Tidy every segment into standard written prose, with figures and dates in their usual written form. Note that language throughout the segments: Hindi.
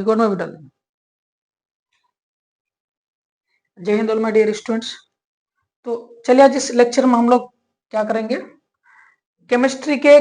रिकॉर्ड में भी डाल देंगे। जय Hind all my dear students. तो चलिए आज इस लेक्चर में हम लोग क्या करेंगे, केमिस्ट्री के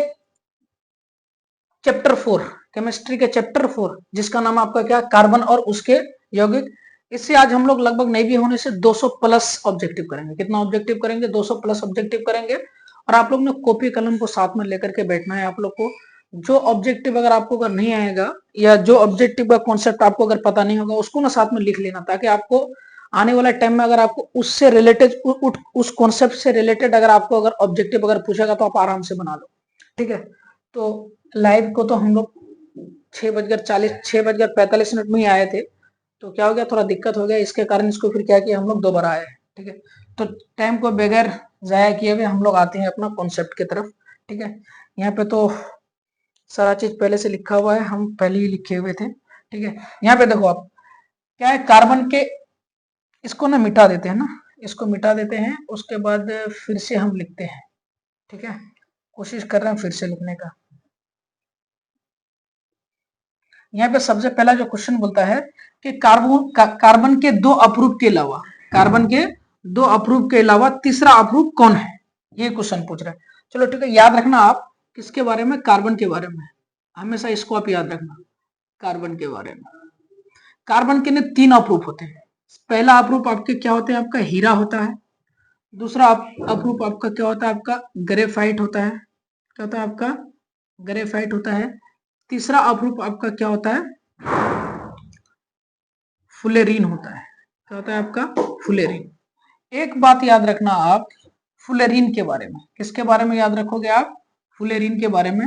चैप्टर 4, केमिस्ट्री के चैप्टर 4 जिसका नाम आपका क्या, कार्बन और उसके यौगिक। इससे आज हम लोग लगभग नहीं भी होने से 200 प्लस ऑब्जेक्टिव करेंगे। कितना ऑब्जेक्टिव करेंगे? 200 प्लस ऑब्जेक्टिव करेंगे। और आप लोग ने कॉपी कलम को साथ में लेकर के बैठना है। आप लोग को जो ऑब्जेक्टिव अगर आपको अगर नहीं आएगा या जो ऑब्जेक्टिव का कॉन्सेप्ट आपको अगर पता नहीं होगा उसको ना साथ में लिख लेना, ताकि आपको आने वाला टाइम में अगर आपको उससे रिलेटेड उस कॉन्सेप्ट से रिलेटेड अगर आपको अगर ऑब्जेक्टिव अगर पूछेगा तो आप आराम से बना लो। ठीक है, तो लाइव को तो हम लोग 6:45 में ही आए थे, तो क्या हो गया, थोड़ा दिक्कत हो गया, इसके कारण इसको फिर क्या किया हम लोग दोबारा आए। ठीक है, तो टाइम को बगैर जाया किए हुए हम लोग आते हैं अपना कॉन्सेप्ट की तरफ। ठीक है, यहाँ पे तो सारा चीज पहले से लिखा हुआ है, हम पहले ही लिखे हुए थे। ठीक है, यहाँ पे देखो आप क्या है, कार्बन के इसको ना मिटा देते हैं ना, इसको मिटा देते हैं, उसके बाद फिर से हम लिखते हैं। ठीक है, कोशिश कर रहे हैं फिर से लिखने का। यहाँ पे सबसे पहला जो क्वेश्चन बोलता है कि कार्बन के दो अप्रूव के अलावा, कार्बन के दो अप्रूव के अलावा तीसरा अप्रूव कौन है, ये क्वेश्चन पूछ रहा है। चलो ठीक है, याद रखना आप किसके बारे में, कार्बन के बारे में, हमेशा इसको आप याद रखना, कार्बन के बारे में। कार्बन के ने 3 अप्रूव होते हैं। पहला अप्रूव आपके क्या होते हैं, आपका हीरा होता है। दूसरा अप्रूव आपका क्या होता है, आपका ग्रेफाइट होता है। क्या होता है आपका, ग्रेफाइट होता है। तीसरा अप्रूव आपका क्या होता है, फुलेरीन होता है। क्या होता है आपका, फुलेरीन। एक बात याद रखना आप फुलेरीन के बारे में, किसके बारे में याद रखोगे आप, फुलेरीन के बारे में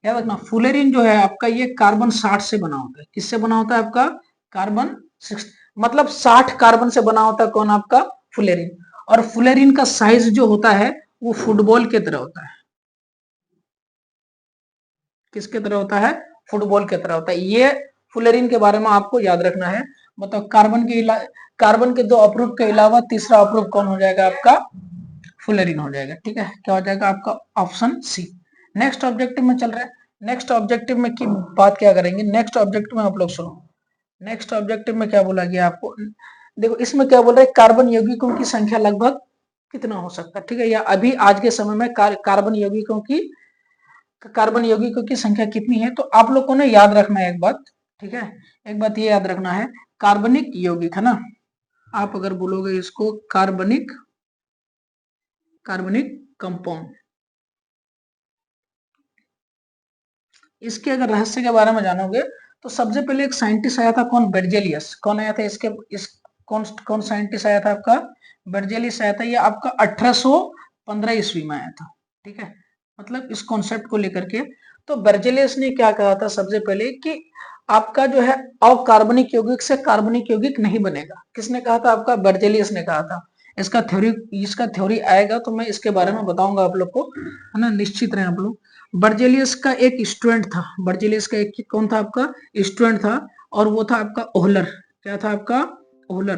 याद रखना। फुलेरीन जो है आपका ये कार्बन 60 से बना होता है। किससे बना होता है आपका, कार्बन 60, मतलब 60 कार्बन से बना होता है कौन, आपका फुलेरीन। और फुलेरीन का साइज जो होता है वो फुटबॉल के तरह होता है। किसके तरह होता है, फुटबॉल के तरह होता है। ये फुलेरीन के बारे में आपको याद रखना है। मतलब कार्बन के 2 अप्रूव के अलावा तीसरा अप्रूव कौन हो जाएगा, आपका फुलेरीन हो जाएगा। ठीक है, क्या हो जाएगा आपका, ऑप्शन सी। नेक्स्ट ऑब्जेक्टिव में चल रहा है। नेक्स्ट ऑब्जेक्टिव में की बात क्या करेंगे, नेक्स्ट ऑब्जेक्टिव में आप लोग सुनो। नेक्स्ट ऑब्जेक्टिव में क्या बोला गया आपको, देखो इसमें क्या बोल रहे हैं, कार्बन यौगिकों की संख्या लगभग कितना हो सकता है। ठीक है, या अभी आज के समय में कार्बन यौगिकों की संख्या कितनी है। तो आप लोगों ने याद रखना है एक बात। ठीक है, एक बात ये याद रखना है, कार्बनिक यौगिक है ना, आप अगर बोलोगे इसको कार्बनिक कंपाउंड, इसके अगर रहस्य के बारे में जानोगे तो सबसे पहले एक साइंटिस्ट आया था, कौन, बेर्जेलियस। कौन आया था कौन साइंटिस्ट आया था आपका, बेर्जेलियस आया था। ये आपका 1815 ईस्वी में आया था। ठीक है, मतलब इस कॉन्सेप्ट को लेकर के तो बेर्जेलियस ने क्या कहा था सबसे पहले कि आपका जो है अकार्बनिक यौगिक से कार्बनिक यौगिक नहीं बनेगा। किसने कहा था, आपका बेर्जेलियस ने कहा था। इसका थ्योरी आएगा तो मैं इसके बारे में बताऊंगा आप लोग को, है ना, निश्चित रहे आप लोग। बर्जेलियस का एक स्टूडेंट था, बर्जेलियस का एक कौन था आपका, स्टूडेंट था, और वो था आपका ओहलर। क्या था आपका, ओहलर।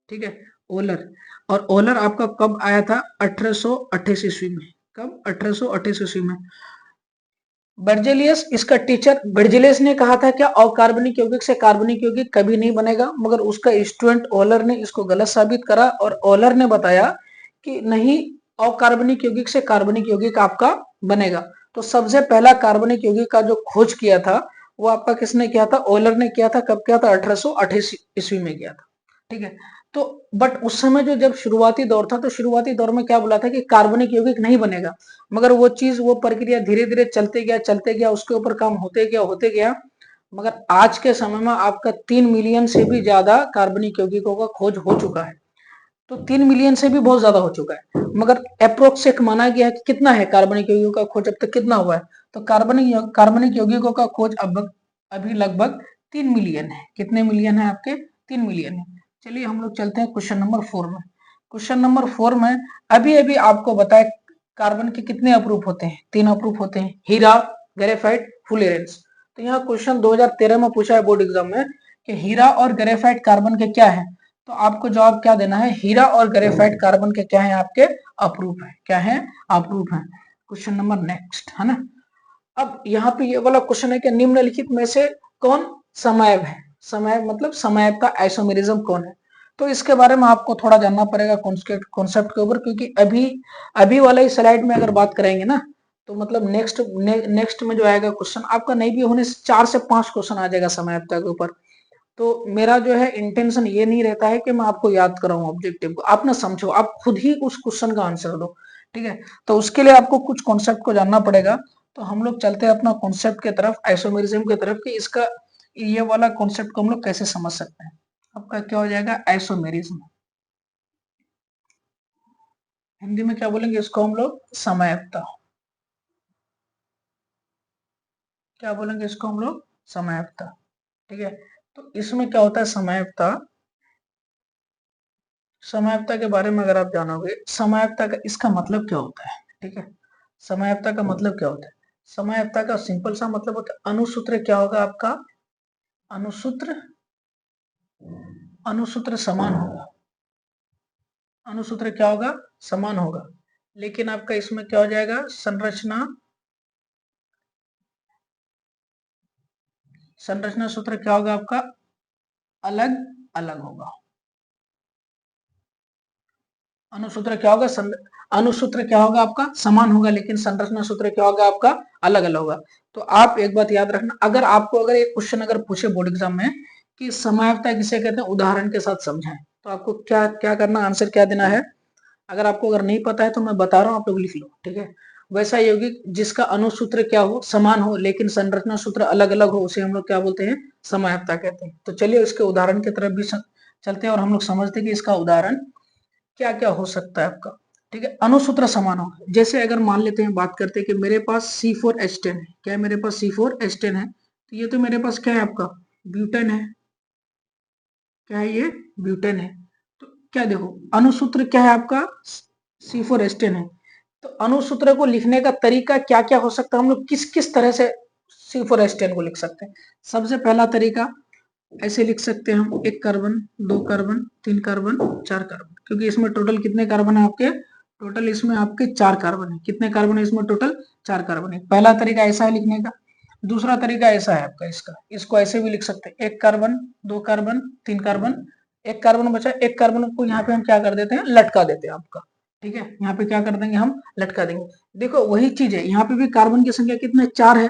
ठीक है, ओहलर। और ओहलर आपका कब आया था, 1828 ईस्वी में। कब, 1828 ईस्वी में। बर्जेलियस इसका टीचर, बर्जेलियस ने कहा था क्या, अकार्बनिक यौगिक से कार्बनिक यौगिक कभी नहीं बनेगा, मगर उसका स्टूडेंट ओहलर ने इसको गलत साबित करा, और ओहलर ने बताया कि नहीं, अकार्बनिक यौगिक से कार्बनिक यौगिक आपका बनेगा। तो सबसे पहला कार्बनिक यौगिक का जो खोज किया था वो आपका किसने किया था, ओहलर ने किया था। कब किया था, 1828 ईस्वी में किया था। ठीक है, तो बट उस समय जो जब शुरुआती दौर था तो शुरुआती दौर में क्या बोला था कि कार्बनिक यौगिक नहीं बनेगा, मगर वो चीज वो प्रक्रिया धीरे धीरे चलते गया, उसके ऊपर काम होते गया। मगर आज के समय में आपका 3 मिलियन से भी ज्यादा कार्बनिक यौगिकों का खोज हो चुका है। तो 3 मिलियन से भी बहुत ज्यादा हो चुका है, मगर अप्रोक्स एक माना गया है कि कितना है कार्बनिक यौगिकों का खोज अब तक कितना हुआ है। तो कार्बनिक यौगिकों का खोज अब अभी लगभग 3 मिलियन है। कितने मिलियन है आपके, 3 मिलियन है। चलिए हम लोग चलते हैं क्वेश्चन नंबर 4 में। क्वेश्चन नंबर 4 में अभी अभी आपको बताए कार्बन के कितने अप्रूव होते हैं, 3 अप्रूव होते हैं, हीरा, ग्रेफाइट, फुलेरेंस। तो यहाँ क्वेश्चन 2013 में पूछा है बोर्ड एग्जाम में कि हीरा और ग्रेफाइट कार्बन के क्या है। तो आपको जवाब क्या देना है, हीरा और ग्रेफाइट कार्बन के क्या है, आपके अप्रूव है। क्या है, अप्रूव है। क्वेश्चन नंबर नेक्स्ट है ना। अब यहाँ पे ये वाला क्वेश्चन है कि निम्नलिखित में से कौन समायव है। समय मतलब समयाप्ता आइसोमेरिज्म कौन है। तो इसके बारे में आपको थोड़ा जानना पड़ेगा कॉन्सेप्ट के ऊपर, क्योंकि अभी अभी वाला इस स्लाइड में अगर बात करेंगे ना, तो मतलब नेक्स्ट में जो आएगा क्वेश्चन आपका नहीं भी होने से 4 से 5 क्वेश्चन आ जाएगा समयाप्ता के ऊपर। तो मेरा जो है इंटेंशन ये नहीं रहता है कि मैं आपको याद कराऊं ऑब्जेक्टिव को, आप ना समझो, आप खुद ही उस क्वेश्चन का आंसर दो, ठीक है। तो उसके लिए आपको कुछ कॉन्सेप्ट को जानना पड़ेगा। तो हम लोग चलते हैं अपना कॉन्सेप्ट की तरफ, आइसोमेरिज्म की तरफ, कि इसका ये वाला कॉन्सेप्ट को हम लोग कैसे समझ सकते हैं। आपका क्या हो जाएगा, आइसोमेरिज्म। हिंदी में क्या बोलेंगे इसको हम लोग, समयाप्ता। क्या बोलेंगे इसको हम लोग, समयाप्ता, ठीक है। तो इसमें क्या होता है समयाप्ता, समयाप्ता के बारे में अगर आप जानोगे, समयाप्ता का इसका मतलब क्या होता है, ठीक है। समयाप्ता का मतलब क्या होता है, समयाप्ता का सिंपल सा मतलब होता है अनुसूत्र क्या होगा आपका, अनुसूत्र, अनुसूत्र समान होगा, अनुसूत्र क्या होगा, समान होगा। लेकिन आपका इसमें क्या हो जाएगा, संरचना, संरचना सूत्र क्या होगा आपका, अलग अलग होगा। अनुसूत्र क्या होगा, अनुसूत्र क्या होगा आपका, समान होगा, लेकिन संरचना सूत्र क्या होगा आपका, अलग अलग होगा। तो आप एक बात याद रखना, अगर आपको अगर एक क्वेश्चन अगर पूछे बोर्ड एग्जाम में कि समयाप्ता किसे कहते हैं, उदाहरण के साथ समझाएं, तो आपको क्या क्या करना, आंसर क्या देना है। अगर आपको अगर नहीं पता है तो मैं बता रहा हूँ, आप लोग लिख लो, ठीक है। वैसा यौगिक जिसका अनुसूत्र क्या हो, समान हो, लेकिन संरचना सूत्र अलग अलग हो, उसे हम लोग क्या बोलते हैं, समयाप्ता कहते हैं। तो चलिए इसके उदाहरण की तरफ भी चलते हैं और हम लोग समझते हैं कि इसका उदाहरण क्या क्या हो सकता है आपका, ठीक है। अनुसूत्र समान हो, जैसे अगर मान लेते हैं, बात करते हैं कि मेरे पास C4H10 है, क्या है मेरे पास C4H10 है, तो ये तो मेरे पास क्या है आपका, ब्यूटेन है, क्या है ये, ब्यूटेन है। तो क्या देखो अनुसूत्र क्या है आपका, C4H10 है। तो अनुसूत्र को लिखने का तरीका क्या क्या हो सकता है, हम लोग किस किस तरह से C4H10 को लिख सकते हैं। सबसे पहला तरीका ऐसे लिख सकते हैं हम, एक कार्बन, दो कार्बन, तीन कार्बन, चार कार्बन, क्योंकि इसमें टोटल कितने कार्बन है आपके, टोटल इसमें आपके 4 कार्बन है। कितने कार्बन है इसमें टोटल, 4 कार्बन है। पहला तरीका ऐसा है लिखने का। दूसरा तरीका ऐसा है आपका इसका, इसको ऐसे भी लिख सकते हैं, एक कार्बन, दो कार्बन, तीन कार्बन, एक कार्बन बचा, एक कार्बन को यहाँ पे हम क्या कर देते हैं, लटका देते हैं आपका, ठीक है। यहाँ पे क्या कर देंगे हम, लटका देंगे। देखो वही चीज है, यहाँ पे भी कार्बन की संख्या कितने, 4 है,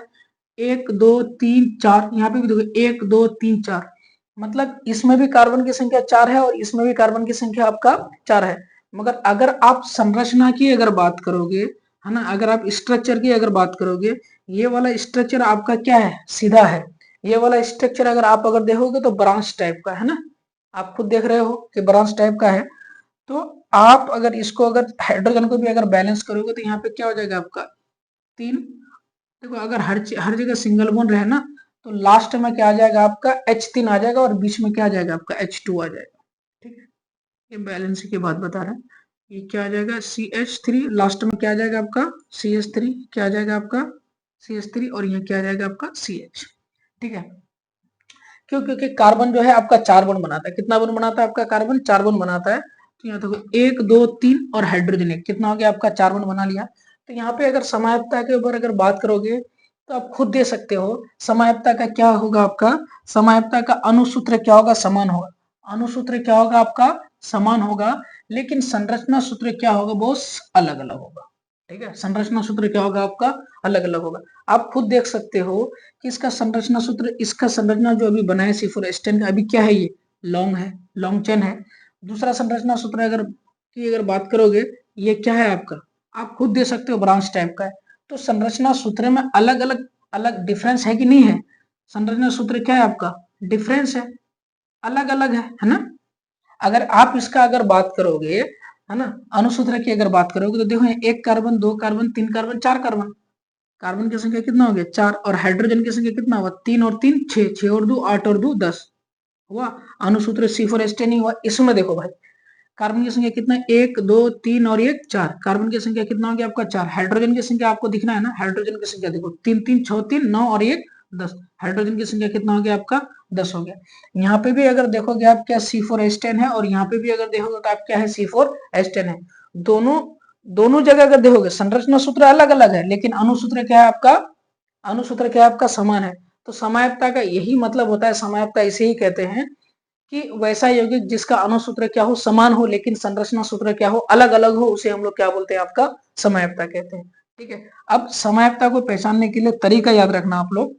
एक दो तीन चार, यहाँ पे भी देखो एक दो तीन चार, मतलब इसमें भी कार्बन की संख्या 4 है और इसमें भी कार्बन की संख्या आपका 4 है। मगर अगर आप संरचना की अगर बात करोगे, है ना, अगर आप स्ट्रक्चर की अगर बात करोगे, ये वाला स्ट्रक्चर आपका क्या है, सीधा है। ये वाला स्ट्रक्चर अगर आप अगर देखोगे तो ब्रांच टाइप का है ना, आप खुद देख रहे हो कि ब्रांच टाइप का है। तो आप अगर इसको अगर हाइड्रोजन को भी अगर बैलेंस करोगे तो यहाँ पे क्या हो जाएगा आपका, 3। देखो अगर हर जगह सिंगल बॉन्ड रहे ना, तो लास्ट में क्या आ जाएगा आपका, H3 आ जाएगा और बीच में क्या आ जाएगा आपका, H2 आ जाएगा, ठीक है। ये बैलेंस की बात बता रहे हैं। ये क्या आ जाएगा, CH3, लास्ट में क्या आ जाएगा आपका, CH3, क्या आ जाएगा आपका, CH3, और ये क्या आ जाएगा आपका CH, ठीक है। क्यों, क्योंकि कार्बन जो है आपका 4 बॉन्ड बनाता है। कितना बॉन्ड बनाता है आपका कार्बन, 4 बॉन्ड बनाता है। तो यहाँ देखो 1 2 3 और हाइड्रोजन 1, कितना हो गया आपका, 4 बॉन्ड बना लिया। तो यहाँ पे अगर समयाप्ता के ऊपर अगर बात करोगे तो आप खुद दे सकते हो, समयाप्ता का क्या होगा आपका, समयाप्ता का अनुसूत्र क्या होगा, समान होगा। अनुसूत्र क्या होगा आपका, समान होगा, लेकिन संरचना सूत्र क्या होगा, वो अलग अलग होगा, ठीक है। संरचना सूत्र क्या होगा आपका, अलग अलग होगा। आप खुद देख सकते हो कि इसका संरचना सूत्र, इसका संरचना जो अभी बना है C4H10 का, अभी क्या है, ये लॉन्ग है, लॉन्ग चेन है। दूसरा संरचना सूत्र अगर की अगर बात करोगे, ये क्या है आपका, आप खुद दे सकते हो, ब्रांच टाइप का है। तो संरचना सूत्र में अलग अलग अलग डिफरेंस है कि नहीं है, संरचना सूत्र क्या है आपका, डिफरेंस है, अलग अलग है ना। अगर आप इसका अगर बात करोगे, है ना, अनुसूत्र की अगर बात करोगे, तो देखो एक कार्बन, दो कार्बन, तीन कार्बन, चार कार्बन, कार्बन की संख्या कितना हो गया, 4, और हाइड्रोजन की संख्या कितना हुआ, 3 और 3 6, 6 और 2 8 और 2 10 हुआ। अनुसूत्र C4H10 ही हुआ। इसमें देखो भाई, कार्बन की संख्या कितना, 1 2 3 और 1 4, कार्बन की संख्या कितना हो गया आपका, 4। हाइड्रोजन की संख्या आपको दिखना है ना, हाइड्रोजन की संख्या देखो, 3 3 6 3 9 और 1 10, हाइड्रोजन की संख्या कितना हो गया आपका, 10 हो गया। यहाँ पे भी अगर देखोगे आप, क्या C4H10 है, और यहाँ पे भी अगर देखोगे तो आप क्या है, C4H10 है। दोनों दोनों जगह अगर देखोगे संरचना सूत्र अलग अलग है, लेकिन अनुसूत्र क्या है आपका, अनुसूत्र क्या है आपका, समान है। तो समयाप्ता का यही मतलब होता है, समयाप्ता इसे ही कहते हैं कि वैसा यौगिक जिसका अनुसूत्र क्या हो, समान हो, लेकिन संरचना सूत्र क्या हो, अलग अलग हो, उसे हम लोग क्या बोलते हैं, आपका समयाप्ता कहते हैं। ठीक है, अब समयाप्ता को पहचानने के लिए तरीका याद रखना आप लोग,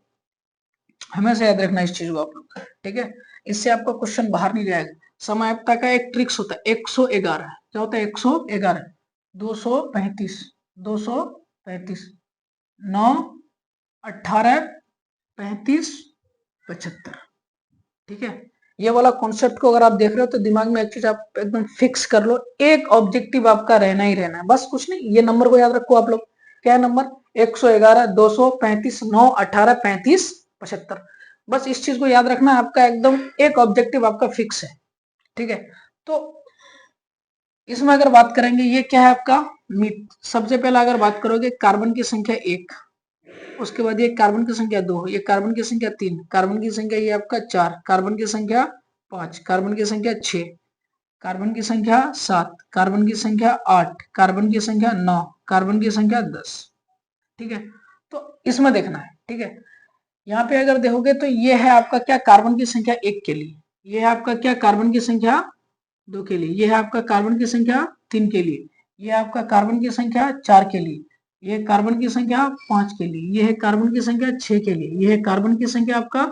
हमेशा याद रखना इस चीज को आप लोग। ठीक है, इससे आपका क्वेश्चन बाहर नहीं जाएगा। समयाप्ता का एक ट्रिक्स होता है 111, क्या होता है 111, 235, 235, 9, 18, 35, 75। ठीक है, ये वाला कॉन्सेप्ट को अगर आप देख रहे हो तो दिमाग में एक चीज आप एकदम फिक्स कर लो, एक ऑब्जेक्टिव आपका रहना ही रहना है, बस कुछ नहीं। ये नंबर को याद रखो आप लोग, क्या है नंबर, 111, 235, 9, 18, 35, 75। बस इस चीज को याद रखना, आपका एकदम एक ऑब्जेक्टिव आपका फिक्स है। ठीक है, तो इसमें अगर बात करेंगे, ये क्या है आपका मीट। सबसे पहले अगर बात करोगे कार्बन की संख्या 1, उसके बाद ये कार्बन की संख्या 2, ये कार्बन की संख्या 3, कार्बन की संख्या ये आपका 4, कार्बन की संख्या 5, कार्बन की संख्या 6, कार्बन की संख्या 7, कार्बन की संख्या 8, कार्बन की संख्या 9, कार्बन की संख्या 10। ठीक है, तो इसमें देखना है। ठीक है, यहाँ पे अगर देखोगे तो ये है आपका क्या, कार्बन की संख्या 1 के लिए, ये है आपका क्या, कार्बन की संख्या 2 के लिए, ये है आपका कार्बन की संख्या 3 के लिए, ये आपका कार्बन की संख्या 4 के लिए, ये कार्बन की संख्या 5 के लिए, ये है कार्बन की संख्या 6 के लिए, ये है कार्बन की संख्या आपका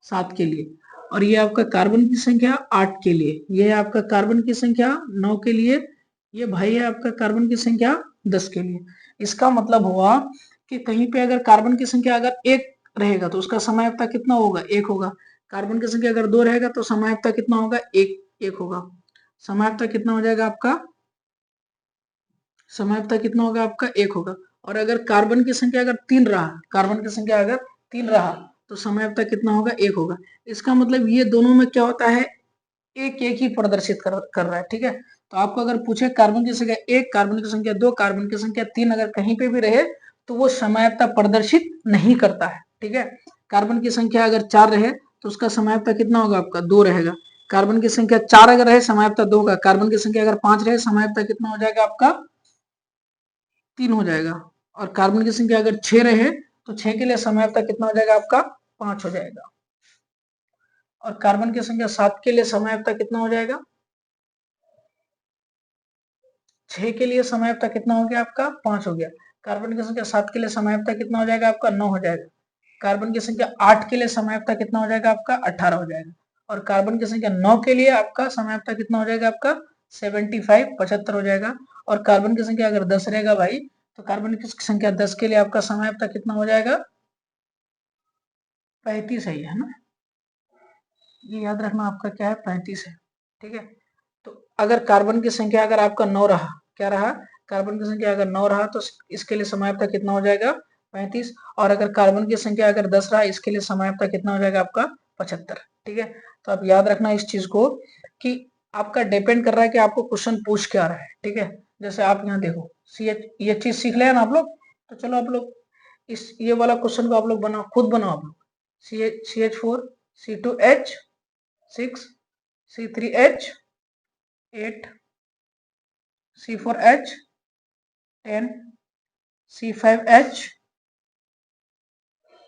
7 के लिए, और ये आपका कार्बन की संख्या 8 के लिए, ये है आपका कार्बन की संख्या 9 के लिए, ये भाई है आपका कार्बन की संख्या 10 के लिए। इसका मतलब हुआ कि कहीं पे अगर कार्बन की संख्या अगर 1 रहेगा तो उसका समयाप्ता कितना होगा, 1 होगा। कार्बन की संख्या अगर 2 रहेगा तो समयाप्ता कितना होगा, 1 होगा। समयाप्ता कितना हो जाएगा आपका, समयाप्ता कितना होगा आपका, 1 होगा। और अगर कार्बन की संख्या अगर 3 रहा, कार्बन की संख्या अगर 3 रहा तो समयाप्ता कितना होगा, 1 होगा। इसका मतलब ये दोनों में क्या होता है, एक एक ही प्रदर्शित कर रहा है। ठीक है, तो आपको अगर पूछे कार्बन की संख्या 1, कार्बन की संख्या 2, कार्बन की संख्या 3 अगर कहीं पे भी रहे तो वो समयाप्ता प्रदर्शित नहीं करता है। ठीक है, कार्बन की संख्या अगर 4 रहे तो उसका समयाप्ता कितना होगा आपका, 2 रहेगा। कार्बन की संख्या 4 अगर रहे समयाप्ता 2 का, कार्बन की संख्या अगर 5 रहे समयाप्ता कितना हो जाएगा आपका, 3 हो जाएगा। और कार्बन की संख्या अगर 6 रहे तो 6 के लिए समयाप्ता कितना हो जाएगा आपका, 5 हो जाएगा। और कार्बन की संख्या 7 के लिए समयाप्ता कितना हो जाएगा, 6 के लिए समयाप्ता कितना हो गया आपका, 5 हो गया। कार्बन की संख्या 7 के लिए समयाप्ता कितना हो जाएगा आपका, 9 हो जाएगा। कार्बन की संख्या 8 के लिए समयाप्ता कितना हो जाएगा आपका, 18 हो जाएगा। और कार्बन की संख्या 9 के लिए आपका समयाप्ता कितना हो जाएगा आपका, 75, 75 हो जाएगा। और कार्बन की संख्या अगर 10 रहेगा भाई तो कार्बन की संख्या 10 के लिए आपका समयाप्ता कितना हो जाएगा, 35 है ना, ये याद रखना आपका क्या है, 35 है। ठीक है, तो अगर कार्बन की संख्या अगर आपका 9 रहा, क्या रहा, कार्बन की संख्या अगर 9 रहा तो इसके लिए समयाप्ता कितना हो जाएगा, 35। और अगर कार्बन की संख्या अगर 10 रहा इसके लिए समयाप्ता कितना हो जाएगा आपका, 75। ठीक है, तो आप याद रखना इस चीज को कि आपका डिपेंड कर रहा है कि आपको क्वेश्चन पूछ क्या रहा है। ठीक है, जैसे आप यहाँ देखो CH, ये चीज सीख लिया ना आप लोग, तो चलो आप लोग इस ये वाला क्वेश्चन को आप लोग बनाओ, खुद बनाओ आप लोग। CH4, C2H, 6, C3H, 8, C4H, 10, C5H,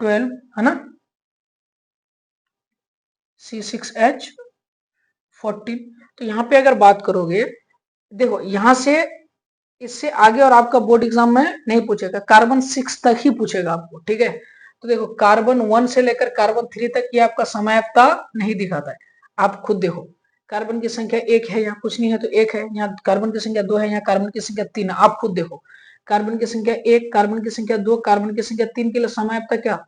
12 है ना, C6H, 14। तो यहाँ पे अगर बात करोगे, देखो यहाँ से इससे आगे और आपका बोर्ड एग्जाम में नहीं पूछेगा, कार्बन 6 तक ही पूछेगा आपको। ठीक है, तो देखो कार्बन 1 से लेकर कार्बन 3 तक ये आपका समयाप्ता नहीं दिखाता है। आप खुद देखो, कार्बन की संख्या 1 है, यहाँ कुछ नहीं है तो 1 है, यहाँ कार्बन की संख्या 2 है, यहाँ कार्बन की संख्या 3 है। आप खुद देखो, कार्बन की संख्या 1, कार्बन की संख्या 2, कार्बन की संख्या 3 के लिए समयाप्ता क्या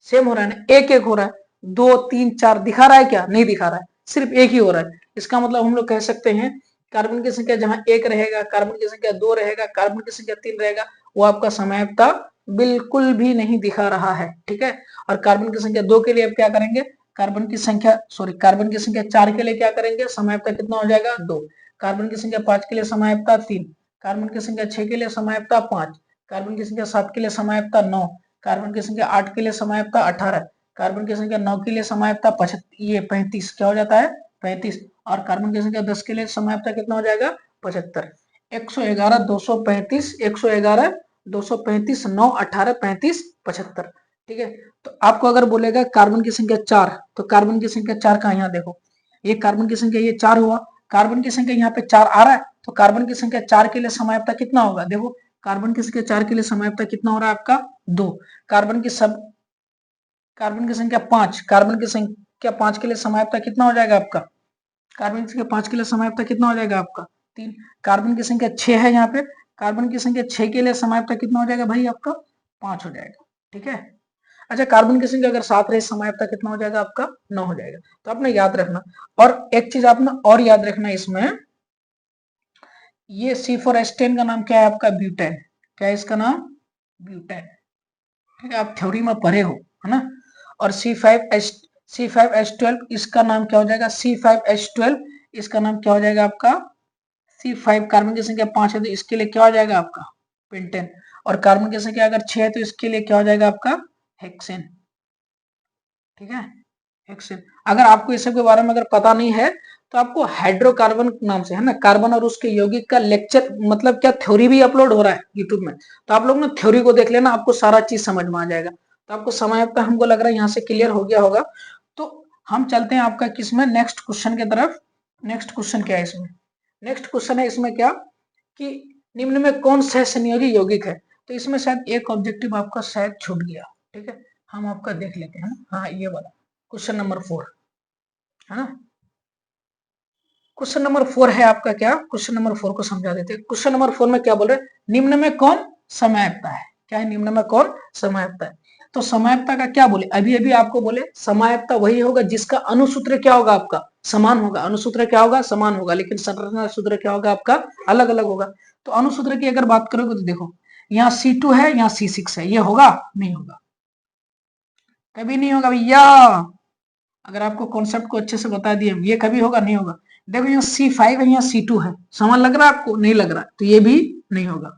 सेम हो रहा है ना, 1 हो रहा है। 2, 3, 4 दिखा रहा है क्या, नहीं दिखा रहा है, सिर्फ 1 ही हो रहा है। इसका मतलब हम लोग कह सकते हैं कार्बन की संख्या जहां 1 रहेगा, कार्बन की संख्या 2 रहेगा, कार्बन की संख्या 3 रहेगा, वो आपका समयाप्ता बिल्कुल भी नहीं दिखा रहा है। ठीक है, और कार्बन की संख्या 2 के लिए अब क्या करेंगे, कार्बन की संख्या कार्बन की संख्या 4 के लिए क्या करेंगे, समयाप्ता कितना हो जाएगा, 2। कार्बन की संख्या 5 के लिए समयाप्ता 3, कार्बन की संख्या 6 के लिए समयाप्ता 5, कार्बन की संख्या 7 के लिए समयाप्ता 9, कार्बन की संख्या 8 के लिए समयाप्ता 18, कार्बन की संख्या 9 के लिए समयाप्ता 35, क्या हो जाता है, 35। और कार्बन की संख्या 10 के लिए समयाप्ता कितना हो जाएगा, 75। 111, 235, 111, 235, 9, 18, 35, 75। ठीक है। तो आपको अगर बोलेगा कार्बन की संख्या 4, तो कार्बन की संख्या 4 का यहाँ देखो, ये कार्बन की संख्या ये 4 हुआ, कार्बन की संख्या यहाँ पे 4 आ रहा है, तो कार्बन की संख्या 4 के लिए समायपता कितना होगा, देखो कार्बन की संख्या 4 के लिए समायपता कितना हो रहा है आपका 2, कार्बन की कार्बन की संख्या 5, कार्बन की संख्या 5 के लिए समायपता कितना हो जाएगा आपका, कार्बन की संख्या 5 के लिए समायपता कितना हो जाएगा आपका 3, कार्बन की संख्या 6 है यहाँ पे, कार्बन की संख्या 6 के लिए समायपता कितना हो जाएगा भाई आपका 5 हो जाएगा, ठीक है। अच्छा, कार्बन की संख्या अगर 7 रहे, समायपता कितना हो जाएगा आपका 9 हो जाएगा। तो आपने याद रखना, और एक चीज आपने और याद रखना इसमें, ये C4H10 का नाम क्या है आपका ब्यूटेन, क्या है इसका नाम ब्यूटेन, ठीक है, आप थ्योरी में पढ़े हो, है ना। और C5H12 इसका नाम क्या हो जाएगा, C5H12 इसका नाम क्या हो जाएगा आपका C5, कार्बन की संख्या 5 है तो इसके लिए क्या हो जाएगा आपका पेंटेन, और कार्बन की संख्या अगर 6 है तो इसके लिए क्या हो जाएगा आपका हेक्सेन, ठीक है, हेक्सेन। अगर आपको इस सब के बारे में अगर पता नहीं है तो आपको हाइड्रोकार्बन नाम से, है ना, कार्बन और उसके यौगिक का लेक्चर, मतलब क्या थ्योरी भी अपलोड हो रहा है यूट्यूब में, तो आप लोग ना थ्योरी को देख लेना, आपको सारा चीज समझ में आ जाएगा। तो आपको समय पर हमको लग रहा है यहाँ से क्लियर हो गया होगा। तो हम चलते हैं आपका किसमें, नेक्स्ट क्वेश्चन की तरफ। नेक्स्ट क्वेश्चन क्या है इसमें, नेक्स्ट क्वेश्चन है इसमें क्या कि निम्न में कौन सहसंयोजी यौगिक है, तो इसमें शायद एक ऑब्जेक्टिव आपका शायद छूट गया, ठीक है, हम आपका देख लेते हैं। हाँ, ये वाला क्वेश्चन नंबर 4 है ना, क्वेश्चन नंबर 4 है आपका क्या, क्वेश्चन नंबर 4 को समझा देते हैं। क्वेश्चन नंबर 4 में क्या बोल रहे हैं, निम्न में कौन समायपता है, क्या है निम्न में कौन समायपता है। तो समायपता का क्या बोले, अभी अभी आपको बोले समायपता वही होगा जिसका अणुसूत्र क्या होगा आपका समान होगा, अणुसूत्र क्या होगा समान होगा, लेकिन संरचना सूत्र क्या होगा आपका अलग अलग होगा। तो अणुसूत्र की अगर बात करोगे तो देखो, यहाँ C2 है, यहाँ C6 है, ये होगा नहीं होगा, कभी नहीं होगा भैया। अगर आपको कॉन्सेप्ट को अच्छे से बता दिए, ये कभी होगा नहीं होगा। देखो यहाँ C5 है, यहाँ C2 है, समान लग रहा है आपको, नहीं लग रहा, तो ये भी नहीं होगा।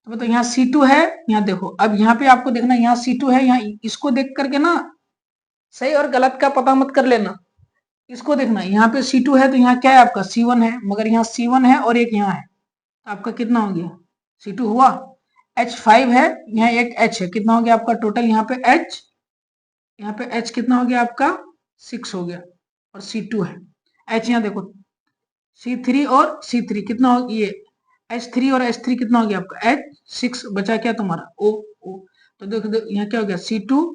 तो मतलब यहाँ C2 है, यहाँ देखो, अब यहाँ पे आपको देखना, यहाँ C2 है, यहाँ इसको देख करके ना सही और गलत का पता मत कर लेना, इसको देखना, यहाँ पे C2 है तो यहाँ क्या है आपका C1 है, मगर यहाँ C1 है और एक यहाँ है, तो आपका कितना हो गया C2 हुआ। H5 है, यहाँ एक H है, कितना हो गया आपका टोटल, यहाँ पे H, यहाँ पे H कितना हो गया आपका 6 हो गया, और C2 है H, यहाँ देखो C3 और C3 कितना हो, ये H3 और H3 कितना हो गया आपका H6, बचा क्या तुम्हारा O। तो देखो यहाँ क्या हो गया C2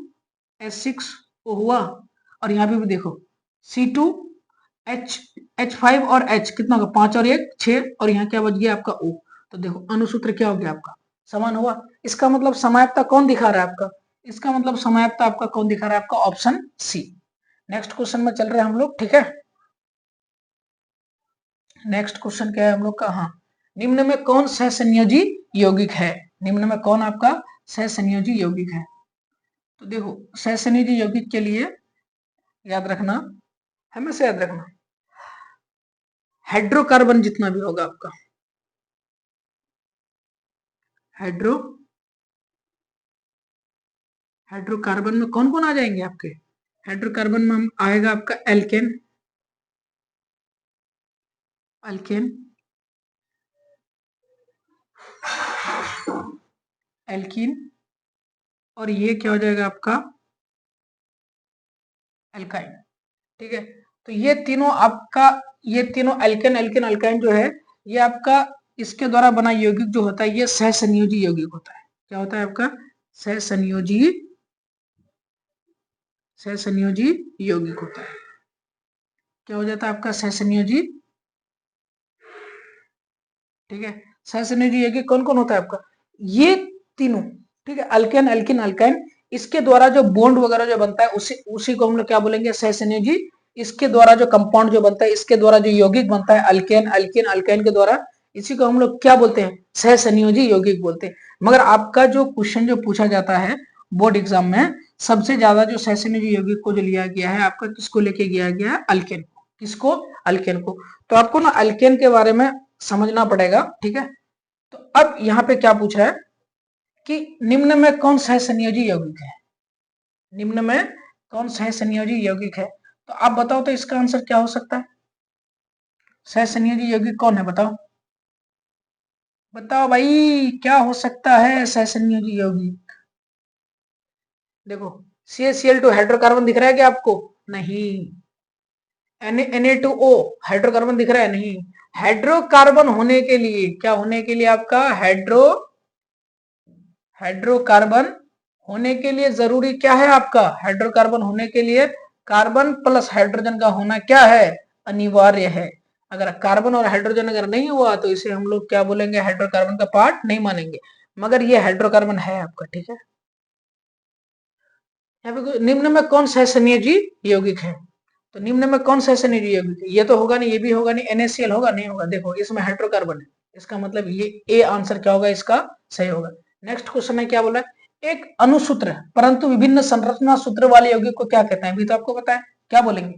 H6 O हुआ, और यहाँ पे भी देखो C2 H5 और H कितना होगा 5 और 1 6, और यहाँ क्या बच गया आपका O। तो देखो अणुसूत्र क्या हो गया आपका समान हुआ, इसका मतलब समायपता कौन दिखा रहा है आपका, इसका मतलब समायपता आपका कौन दिखा रहा है आपका ऑप्शन सी। नेक्स्ट क्वेश्चन में चल रहे हैं हम लोग, ठीक है। नेक्स्ट क्वेश्चन क्या है हम लोग का, हाँ, निम्न में कौन सहसंयोजी यौगिक है, निम्न में कौन आपका सहसंयोजी यौगिक है। तो देखो सहसंयोजी यौगिक के लिए याद रखना, हमेशा याद रखना, हाइड्रोकार्बन जितना भी होगा आपका, हाइड्रोकार्बन में कौन कौन आ जाएंगे आपके, हाइड्रोकार्बन में आएगा आपका एल्केन, एल्केन एल्कीन, और ये क्या हो जाएगा आपका एल्काइन, ठीक है। तो ये तीनों आपका, ये तीनों एल्केन एल्केन अल्काइन जो है, ये आपका इसके द्वारा बना यौगिक जो होता है, ये सहसंयोजी यौगिक होता है। क्या होता है आपका सहसंयोजी, सहसंयोजी यौगिक होता है। क्या हो जाता है आपका सहसंयोजी, ठीक है। सहसंयोजी यौगिक कौन कौन होता है आपका, ये तीनों, ठीक है, अल्केन एल्किन अल्काइन, इसके द्वारा जो बॉन्ड वगैरह जो बनता है उसी को हम लोग क्या बोलेंगे सहसंयोजी। इसके द्वारा जो कंपाउंड जो बनता है, इसके द्वारा जो यौगिक बनता है अल्केन अल्किन अल्काइन के द्वारा, इसी को हम लोग क्या बोलते हैं सहसंयोजी यौगिक बोलते हैं। मगर आपका जो क्वेश्चन जो पूछा जाता है बोर्ड एग्जाम में, सबसे ज्यादा जो सहसंयोजी यौगिक को जो लिया गया है आपका, किसको लेके गया गया है अल्केन को, किसको अल्केन को। तो आपको ना अल्केन के बारे में समझना पड़ेगा, ठीक है। तो अब यहाँ पे क्या पूछा है कि निम्न में कौन सहसंयोजी यौगिक है, निम्न में कौन सहसंयोजी यौगिक है। तो आप बताओ तो इसका आंसर क्या हो सकता है, सहसंयोजी यौगिक कौन है बताओ, बताओ भाई क्या हो सकता है सहसंयोजी यौगिक। देखो CaCl2 हाइड्रोकार्बन दिख रहा है क्या आपको? नहीं। Na2O हाइड्रोकार्बन दिख रहा है? नहीं। हाइड्रोकार्बन होने के लिए क्या होने के लिए आपका हाइड्रोकार्बन होने के लिए जरूरी क्या है आपका? हाइड्रोकार्बन होने के लिए कार्बन प्लस हाइड्रोजन का होना क्या है? अनिवार्य है। अगर कार्बन और हाइड्रोजन अगर नहीं हुआ तो इसे हम लोग क्या बोलेंगे? हाइड्रोकार्बन का पार्ट नहीं मानेंगे। मगर ये हाइड्रोकार्बन है आपका, ठीक है। यहाँ पे निम्न में कौन सा संयोजी यौगिक है? तो निम्न में कौन सा संयोजी यौगिक है? ये तो होगा नहीं, ये भी होगा नहीं, NaCl होगा नहीं होगा। देखो इसमें हाइड्रोकार्बन है, इसका मतलब ये ए आंसर क्या होगा इसका? सही होगा। नेक्स्ट क्वेश्चन है क्या बोला है? एक अनुसूत्र परंतु विभिन्न संरचना सूत्र वाले यौगिक को क्या कहते हैं? अभी तो आपको पता है, क्या बोलेंगे?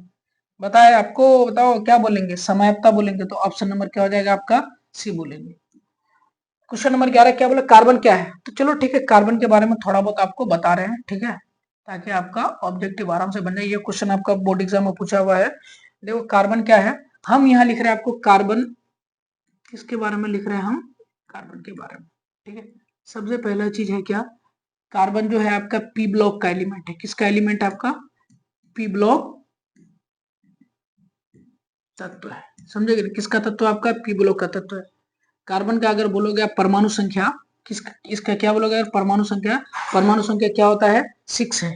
बताए आपको, बताओ क्या बोलेंगे? समयप्ता बोलेंगे। तो ऑप्शन नंबर क्या हो जाएगा आपका? सी बोलेंगे। क्वेश्चन नंबर 11 क्या बोला? कार्बन क्या है? तो चलो ठीक है, कार्बन के बारे में थोड़ा बहुत आपको बता रहे हैं, ठीक है, ताकि आपका ऑब्जेक्टिव आराम से बन जाए। ये क्वेश्चन आपका बोर्ड एग्जाम में पूछा हुआ है। देखो कार्बन क्या है, हम यहाँ लिख रहे हैं आपको कार्बन, किसके बारे में लिख रहे हैं हम? कार्बन के बारे में, ठीक है। सबसे पहला चीज है क्या? कार्बन जो है आपका पी ब्लॉक का एलिमेंट है। किसका एलिमेंट है आपका? पी ब्लॉक तत्व है। समझे? किसका तत्व? आपका पी ब्लॉक का तत्व है। कार्बन का अगर बोलोगे आप परमाणु संख्या, इसका क्या बोलोगे? अगर परमाणु संख्या क्या होता है? 6 है।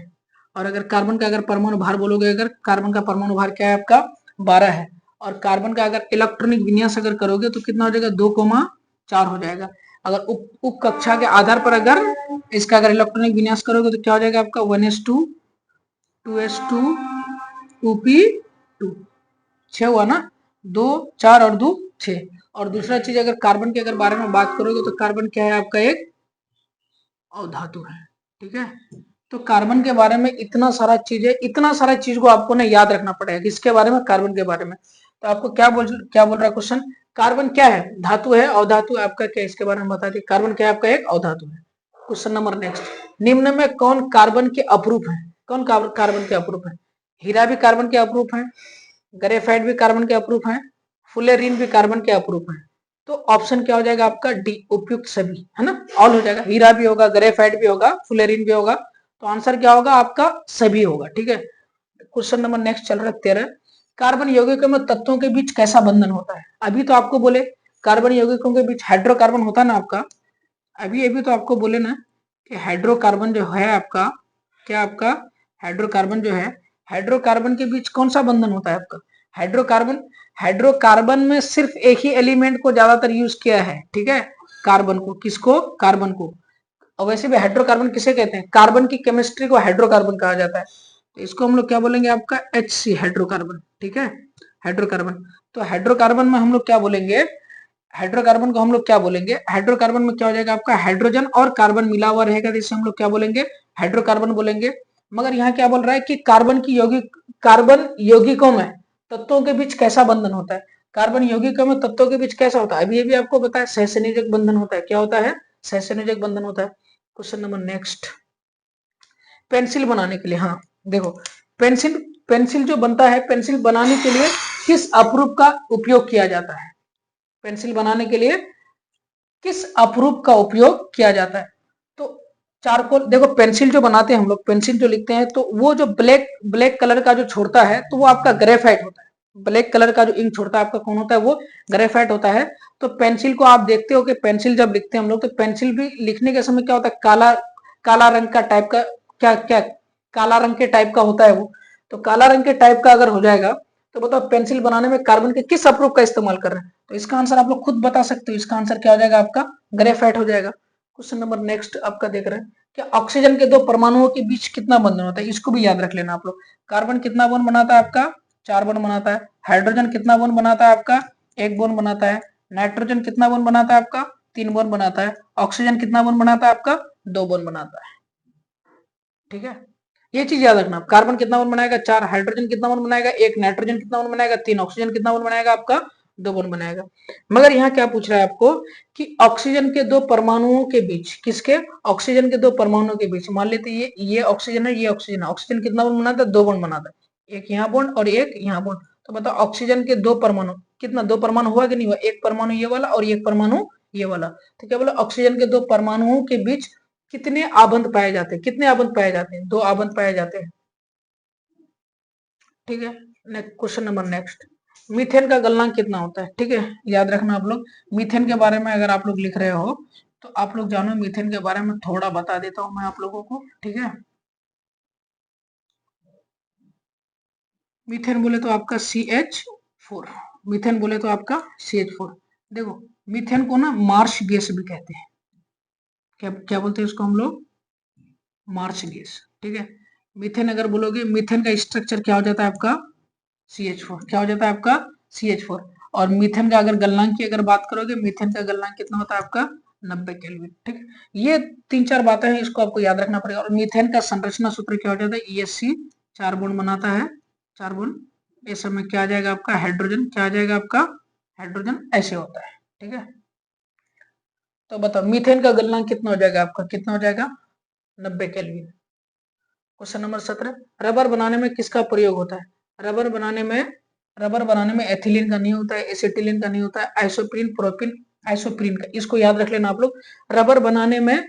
और अगर कार्बन का अगर परमाणु भार बोलोगे, अगर कार्बन का परमाणु भार क्या है आपका? 12 है। और कार्बन का अगर इलेक्ट्रॉनिक विन्यास अगर करोगे तो कितना हो जाएगा? 2,4 हो जाएगा। अगर उप कक्षा के आधार पर अगर इसका अगर इलेक्ट्रॉनिक विन्यास करोगे तो क्या हो जाएगा आपका? 1s2 2s2 2p2, 6 हुआ ना? 2 4 और 2 6। और दूसरा चीज अगर कार्बन के अगर बारे में बात करोगे तो कार्बन क्या है आपका? एक अवधातु है, ठीक है। तो कार्बन के बारे में इतना सारा चीज है, इतना सारा चीज को आपको ना याद रखना पड़ेगा। किसके बारे में? कार्बन के बारे में। तो आपको क्या बोल रहा है क्वेश्चन? कार्बन क्या है? धातु है, अवधातु आपका क्या? इसके बारे में बता दिए। कार्बन क्या है आपका? एक अवधातु है। क्वेश्चन नंबर नेक्स्ट, निम्न में कौन कार्बन के अपरूप है? कौन कार्बन के अपरूप है? हीरा भी कार्बन के अपरूप है, ग्रेफाइट भी कार्बन के अपरूप है, फुलेरिन भी कार्बन के अपरूप है। तो ऑप्शन क्या हो जाएगा आपका? डी, उपयुक्त सभी, है ना? ऑल हो जाएगा। हीरा भी होगा, ग्रेफाइट भी होगा, फुलेरिन भी होगा। तो आंसर क्या होगा आपका? सभी होगा, ठीक है। क्वेश्चन नंबर नेक्स्ट चल रहा है 13, कार्बन यौगिकों में तत्वों के बीच कैसा बंधन होता है? अभी तो आपको बोले कार्बन यौगिकों के बीच हाइड्रोकार्बन होता है ना आपका। अभी तो आपको बोले ना कि हाइड्रोकार्बन जो है आपका, क्या आपका हाइड्रोकार्बन जो है, हाइड्रोकार्बन के बीच कौन सा बंधन होता है आपका? हाइड्रोकार्बन में सिर्फ एक ही एलिमेंट को ज्यादातर यूज किया है, ठीक है, कार्बन को। किसको? कार्बन को। और वैसे भी हाइड्रोकार्बन किसे कहते हैं? कार्बन की केमिस्ट्री को हाइड्रोकार्बन कहा जाता है। तो इसको हम लोग क्या बोलेंगे आपका? HC हाइड्रोकार्बन, ठीक है, हाइड्रोकार्बन। तो हाइड्रोकार्बन में हम लोग क्या बोलेंगे? हाइड्रोकार्बन को हम लोग क्या बोलेंगे? हाइड्रोकार्बन में क्या हो जाएगा आपका? हाइड्रोजन और कार्बन मिला हुआ रहेगा, तो इसे हम लोग क्या बोलेंगे? हाइड्रोकार्बन बोलेंगे। मगर यहाँ क्या बोल रहा है कि कार्बन यौगिकों में तत्वों के बीच कैसा बंधन होता है? कार्बन यौगिकों में तत्वों के बीच कैसा होता है? अभी ये भी आपको बताया, सहसंयोजक बंधन होता है। क्या होता है? सहसंयोजक बंधन होता है। क्वेश्चन नंबर नेक्स्ट, पेंसिल बनाने के लिए, हाँ देखो, पेंसिल जो बनता है, पेंसिल बनाने के लिए किस अपरूप का उपयोग किया जाता है? पेंसिल बनाने के लिए किस अपरूप का उपयोग किया जाता है? तो चारकोल, देखो पेंसिल जो बनाते हैं हम लोग, पेंसिल जो लिखते हैं, तो वो जो ब्लैक ब्लैक कलर का जो छोड़ता है तो वो आपका ग्रेफाइट होता है। ब्लैक कलर का जो इंक छोड़ता है आपका कौन होता है? वो ग्रेफाइट होता है। तो पेंसिल को आप देखते हो कि पेंसिल जब लिखते हैं हम लोग, तो पेंसिल भी लिखने के समय क्या होता है? काला काला रंग का टाइप का, क्या क्या काला रंग के टाइप का होता है वो। तो काला रंग के टाइप का अगर हो जाएगा तो बताओ पेंसिल बनाने में कार्बन के किस अपरूप का इस्तेमाल कर रहे हैं? तो इसका आंसर आप लोग खुद बता सकते हो। इसका आंसर क्या हो जाएगा आपका? ग्रेफाइट हो जाएगा। क्वेश्चन नंबर नेक्स्ट आपका देख रहे हैं कि ऑक्सीजन के दो परमाणुओं के बीच कितना बंधन होता है? इसको भी याद रख लेना आप लोग। कार्बन कितना बॉन्ड बनाता है आपका? 4 बॉन्ड बनाता है। हाइड्रोजन कितना बॉन्ड बनाता है आपका? 1 बॉन्ड बनाता है। नाइट्रोजन कितना बॉन्ड बनाता है आपका? 3 बॉन्ड बनाता है। ऑक्सीजन कितना बॉन्ड बनाता है आपका? 2 बॉन्ड बनाता है, ठीक है। ये चीज याद रखना। कार्बन कितना बॉन्ड बनाएगा? 4। हाइड्रोजन कितना बॉन्ड बनाएगा? 1। नाइट्रोजन कितना बॉन्ड बनाएगा? 3। ऑक्सीजन कितना बॉन्ड बनाएगा आपका? 2 बॉन्ड बनाएगा। मगर यहाँ क्या पूछ रहा है आपको कि ऑक्सीजन के दो परमाणुओं के बीच, किसके? ऑक्सीजन के दो परमाणुओं के बीच, मान लेते ये ऑक्सीजन है, ये ऑक्सीजन है। ऑक्सीजन कितना बॉन्ड बनाता है? 2 बॉन्ड बनाता है। एक यहाँ बॉन्ड और एक यहाँ बॉन्ड। तो बताओ ऑक्सीजन के दो परमाणु, कितना? 2 परमाणु हुआ कि नहीं हुआ? एक परमाणु ये वाला और एक परमाणु ये वाला। तो क्या बोला? ऑक्सीजन के दो परमाणुओं के बीच कितने आबंध पाए जाते हैं, कितने आबंध पाए जाते हैं, 2 आबंध पाए जाते हैं। ठीक है, next question number next, methane का गलनांक कितना होता है। ठीक है, याद रखना आप लोग, मीथेन के बारे में अगर आप लोग लिख रहे हो तो आप लोग जानो, मीथेन के बारे में थोड़ा बता देता हूं मैं आप लोगों को। ठीक है, मीथेन बोले तो आपका CH4, मीथेन बोले तो आपका CH4। देखो, मीथेन को ना मार्श गैस भी कहते हैं। क्या क्या बोलते हैं इसको हम लोग, मार्श गैस। ठीक है, मीथेन अगर बोलोगे, मीथेन का स्ट्रक्चर क्या हो जाता है आपका CH4, क्या हो जाता है आपका CH4। और मीथेन का अगर गलनांक की अगर बात करोगे, मीथेन का गलनांक कितना होता है आपका 90 केल्विन। ठीक, ये 3-4 बातें हैं, इसको आपको याद रखना पड़ेगा। और मीथेन का संरचना सूत्र क्या हो जाता है, ESC 4 बॉन्ड बनाता है, 4 बॉन्ड। इस समय क्या आ जाएगा आपका हाइड्रोजन, क्या आ जाएगा आपका हाइड्रोजन, ऐसे होता है। ठीक है, तो बताओ मीथेन का गलनांक कितना हो जाएगा आपका, कितना हो जाएगा 90 केल्विन। क्वेश्चन नंबर 17, रबर बनाने में किसका प्रयोग होता है। रबर बनाने में एथिलीन का नहीं होता है, एसिटिलीन का नहीं होता है, आइसोप्रीन, प्रोपिन, आइसोप्रीन का। इसको याद रख लेना आप लोग। रबर बनाने में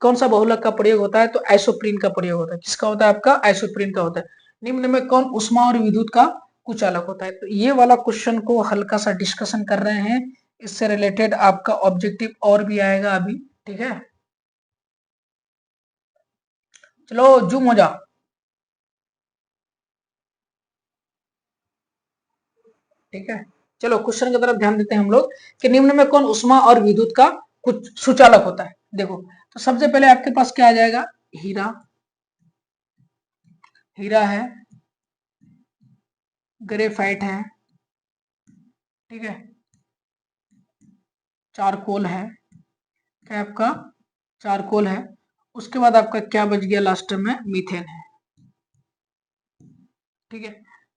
कौन सा बहुलक का प्रयोग होता है, तो आइसोप्रीन का प्रयोग होता है। किसका होता है आपका, आइसोप्रीन का होता है। निम्न में कौन उष्मा और विद्युत का कुचालक होता है। तो ये वाला क्वेश्चन को हल्का सा डिस्कशन कर रहे हैं, इससे रिलेटेड आपका ऑब्जेक्टिव और भी आएगा अभी। ठीक है, चलो जूम हो जा। ठीक है, चलो क्वेश्चन की तरफ ध्यान देते हैं हम लोग कि निम्न में कौन उष्मा और विद्युत का कुछ सुचालक होता है। देखो, तो सबसे पहले आपके पास क्या आ जाएगा, हीरा, हीरा है, ग्रेफाइट है, ठीक है, चारकोल है, क्या आपका चारकोल है। उसके बाद आपका क्या बच गया लास्ट में, मीथेन है। ठीक है,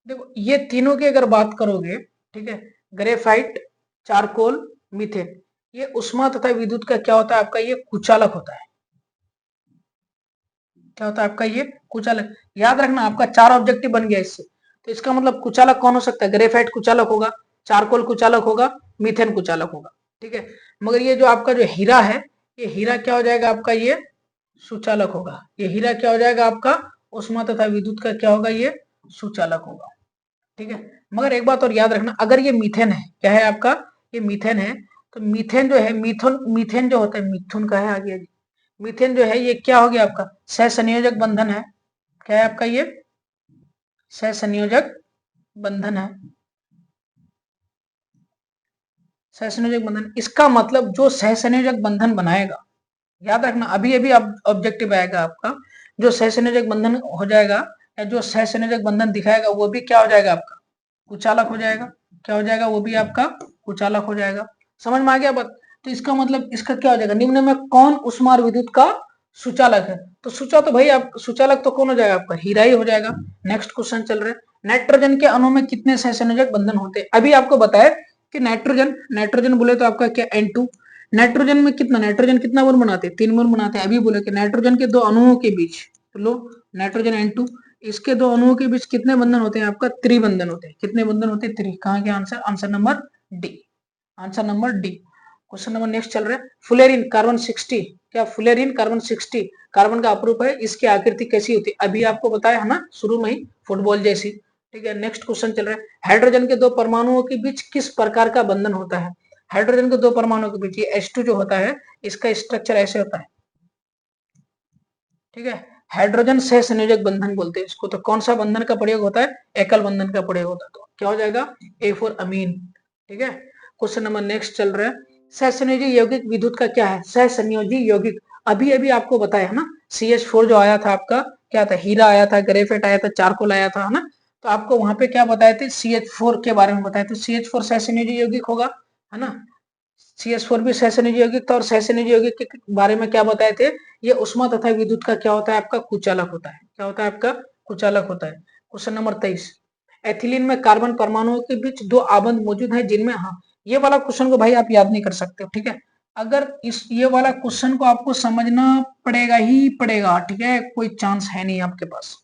देखो ये तीनों की अगर बात करोगे, ठीक है, ग्रेफाइट, चारकोल, मीथेन, ये उष्मा तथा विद्युत का क्या होता है आपका, ये कुचालक होता है। क्या होता है आपका ये कुचालक। याद रखना, आपका 4 ऑब्जेक्टिव बन गया इससे। तो इसका मतलब कुचालक कौन हो सकता है, ग्रेफाइट कुचालक होगा, चारकोल कुचालक होगा, मीथेन कुचालक होगा। ठीक है, मगर ये जो आपका जो हीरा है, ये हीरा क्या हो जाएगा आपका, ये सुचालक होगा। ये हीरा क्या हो जाएगा आपका, उष्मा तथा विद्युत का क्या होगा, ये सुचालक होगा। ठीक है, मगर एक बात और याद रखना, अगर ये मीथेन है, क्या है आपका, ये मीथेन है, तो मीथेन जो है, मीथेन जो होता है, मिथुन का है आगे, मीथेन जो है ये क्या हो गया आपका, सहसंयोजक बंधन है। क्या है आपका, ये सहसंयोजक बंधन है, सहसंयोजक बंधन। इसका मतलब जो सहसंयोजक बंधन बनाएगा, याद रखना अभी अभी ऑब्जेक्टिव आएगा आपका, जो सहसंयोजक बंधन हो जाएगा या जो सहसंयोजक बंधन दिखाएगा, वो भी क्या हो जाएगा आपका कुचालक हो जाएगा। क्या हो जाएगा, वो भी आपका कुचालक हो जाएगा। समझ में आ गया बात। तो इसका मतलब इसका क्या हो जाएगा, निम्न में कौन उष्मा और विद्युत का सुचालक है। तो सुचा तो भाई आप सुचालक तो कौन हो जाएगा आपका, हीरा ही हो जाएगा। नेक्स्ट क्वेश्चन चल रहा है, नाइट्रोजन के अणु में कितने सहसंयोजक बंधन होते हैं। अभी आपको बताया कि नाइट्रोजन, नाइट्रोजन बोले तो आपका क्या N2, नाइट्रोजन में कितना, नाइट्रोजन कितना बॉन्ड बनाते हैं, 3 बॉन्ड बनाते हैं। अभी बोले कि नाइट्रोजन के 2 अणुओं के बीच, तो लो नाइट्रोजन N2, इसके 2 अणुओं के बीच कितने बंधन होते हैं आपका, त्रिबंधन होते हैं। कितने बंधन होते हैं, त्रि। कहाँ के answer, answer number D, answer number D. Question number next चल रहा है, फुलेरिन कार्बन 60, क्या फुलेरिन कार्बन 60 कार्बन का अपरूप है, इसकी आकृति कैसी होती है। अभी आपको बताया है ना शुरू में ही, फुटबॉल जैसी। ठीक है, नेक्स्ट क्वेश्चन चल रहा है, हाइड्रोजन के 2 परमाणुओं के बीच किस प्रकार का बंधन होता है। हाइड्रोजन के 2 परमाणुओं के बीच ये H2 जो होता है, इसका स्ट्रक्चर ऐसे होता है। ठीक है, हाइड्रोजन सह संयोजक बंधन बोलते हैं इसको। तो कौन सा बंधन का प्रयोग होता है, एकल बंधन का प्रयोग होता है। तो क्या हो जाएगा, A4 अमीन। ठीक है, क्वेश्चन नंबर नेक्स्ट चल रहा है, सहसंयोजी यौगिक विद्युत का क्या है, सहसंयोजी यौगिक। अभी अभी आपको बताया है ना, CH4 जो आया था आपका, क्या था, हीरा आया था, ग्रेफाइट आया था, चारकोल आया था, है ना। तो आपको वहां पे क्या बताए थे, CH4 के बारे में बताए थे। CH4 सहसंयोजी यौगिक होगा, है ना। CH4 भी सहसंयोजी यौगिक था, और सहसंयोजी यौगिक के बारे में क्या बताए थे, ये उष्मा तथा विद्युत का क्या होता है आपका कुचालक होता है। क्या होता है आपका कुचालक होता है। क्वेश्चन नंबर 23, एथिलीन में कार्बन परमाणुओं के बीच 2 आबंध मौजूद है जिनमें, हाँ ये वाला क्वेश्चन को भाई आप याद नहीं कर सकते हो। ठीक है, अगर इस ये वाला क्वेश्चन को आपको समझना पड़ेगा ही पड़ेगा। ठीक है, कोई चांस है नहीं आपके पास।